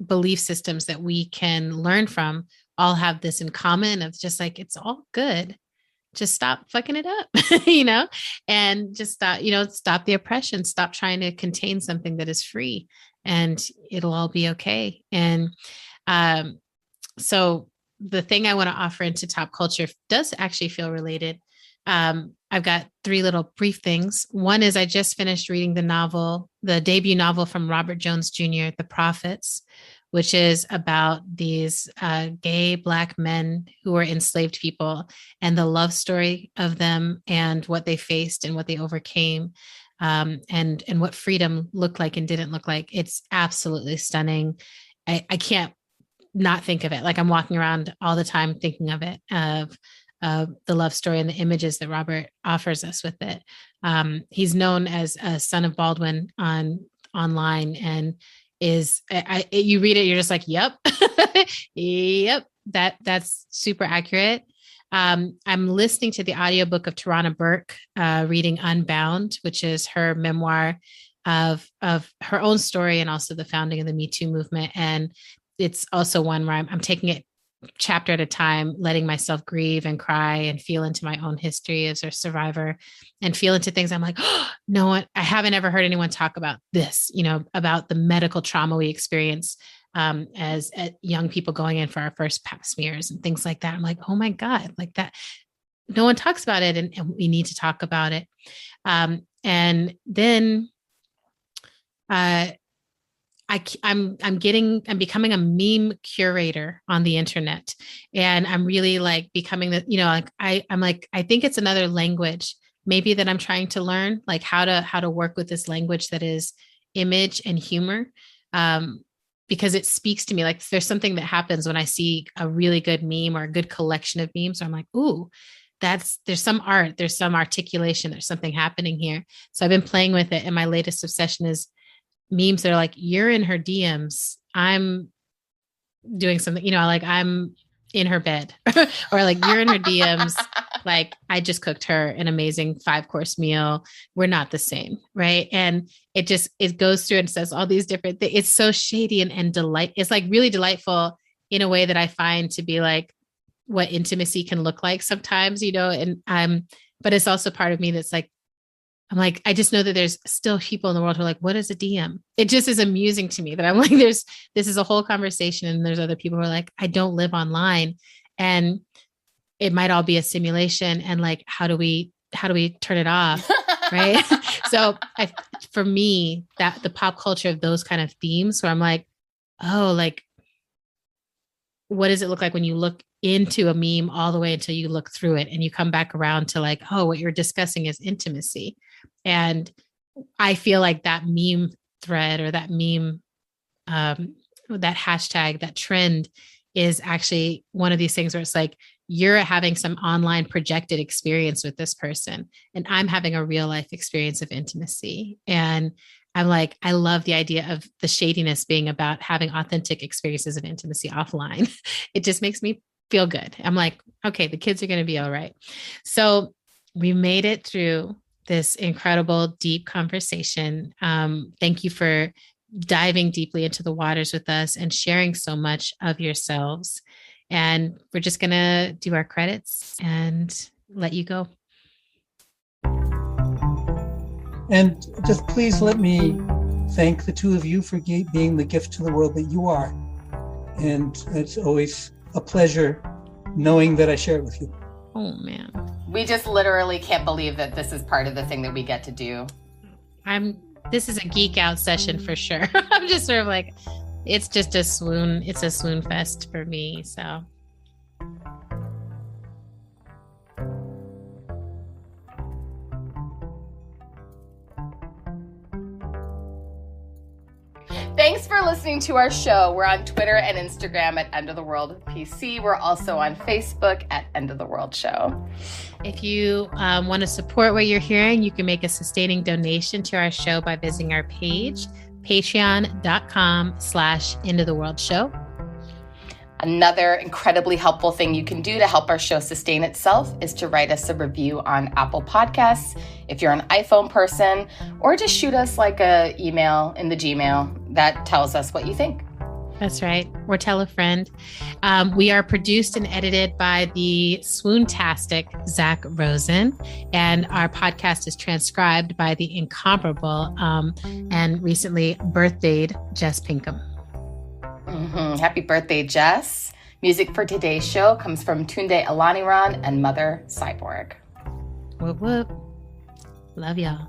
belief systems that we can learn from all have this in common of just like, it's all good. Just stop fucking it up, and just stop the oppression, stop trying to contain something that is free, and it'll all be okay. And so the thing I want to offer into Top Culture does actually feel related. I've got 3 little brief things. One is I just finished reading the debut novel from Robert Jones Jr., The Prophets, which is about these gay Black men who were enslaved people and the love story of them and what they faced and what they overcame, and what freedom looked like and didn't look like. It's absolutely stunning. I can't not think of it. Like I'm walking around all the time thinking of it, of the love story and the images that Robert offers us with it. He's known as a son of Baldwin online, and you read it, you're just like, yep, yep, that's super accurate. I'm listening to the audiobook of Tarana Burke, reading Unbound, which is her memoir of her own story and also the founding of the Me Too movement. And it's also one where I'm taking it chapter at a time, letting myself grieve and cry and feel into my own history as a survivor and feel into things. I'm like, oh, I haven't ever heard anyone talk about this, about the medical trauma we experience as young people going in for our first pap smears and things like that. I'm like, oh my God, like that. No one talks about it, and we need to talk about it. And then I'm becoming a meme curator on the internet, and I'm really like becoming I think it's another language maybe that I'm trying to learn, like how to work with this language that is image and humor. Because it speaks to me. Like there's something that happens when I see a really good meme or a good collection of memes. So I'm like, ooh, there's some art, there's some articulation, there's something happening here. So I've been playing with it. And my latest obsession is memes that are like, you're in her DMs. I'm doing something, like I'm in her bed or like you're in her DMs. Like I just cooked her an amazing 5-course meal. We're not the same. Right. And it goes through and says all these different things. It's so shady and it's like really delightful in a way that I find to be like what intimacy can look like sometimes, and but it's also part of me that's like, I'm like, I just know that there's still people in the world who are like, what is a DM? It just is amusing to me that I'm like, this is a whole conversation. And there's other people who are like, I don't live online and it might all be a simulation. And like, how do we turn it off? Right. So for me, that the pop culture of those kind of themes where I'm like, oh, like, what does it look like when you look into a meme all the way until you look through it and you come back around to like, oh, what you're discussing is intimacy. And I feel like that meme thread or that meme, that hashtag, that trend is actually one of these things where it's like, you're having some online projected experience with this person and I'm having a real life experience of intimacy. And I'm like, I love the idea of the shadiness being about having authentic experiences of intimacy offline. It just makes me feel good. I'm like, okay, the kids are going to be all right. So we made it through this incredible, deep conversation. Thank you for diving deeply into the waters with us and sharing so much of yourselves. And we're just going to do our credits and let you go. And just please let me thank the two of you for being the gift to the world that you are. And it's always a pleasure knowing that I share it with you. Oh, man. We just literally can't believe that this is part of the thing that we get to do. This is a geek out session for sure. I'm just sort of like, it's just a swoon. It's a swoon fest for me. So. Thanks for listening to our show. We're on Twitter and Instagram at End of the World PC. We're also on Facebook at End of the World Show. If you want to support what you're hearing, you can make a sustaining donation to our show by visiting our page, patreon.com/End of the World Show. Another incredibly helpful thing you can do to help our show sustain itself is to write us a review on Apple Podcasts if you're an iPhone person, or just shoot us like an email in the Gmail that tells us what you think. That's right. Or tell a friend. We are produced and edited by the swoontastic Zach Rosen, and our podcast is transcribed by the incomparable and recently birthdayed Jess Pinkham. Happy birthday, Jess. Music for today's show comes from Tunde Alaniran and Mother Cyborg. Whoop, whoop. Love y'all.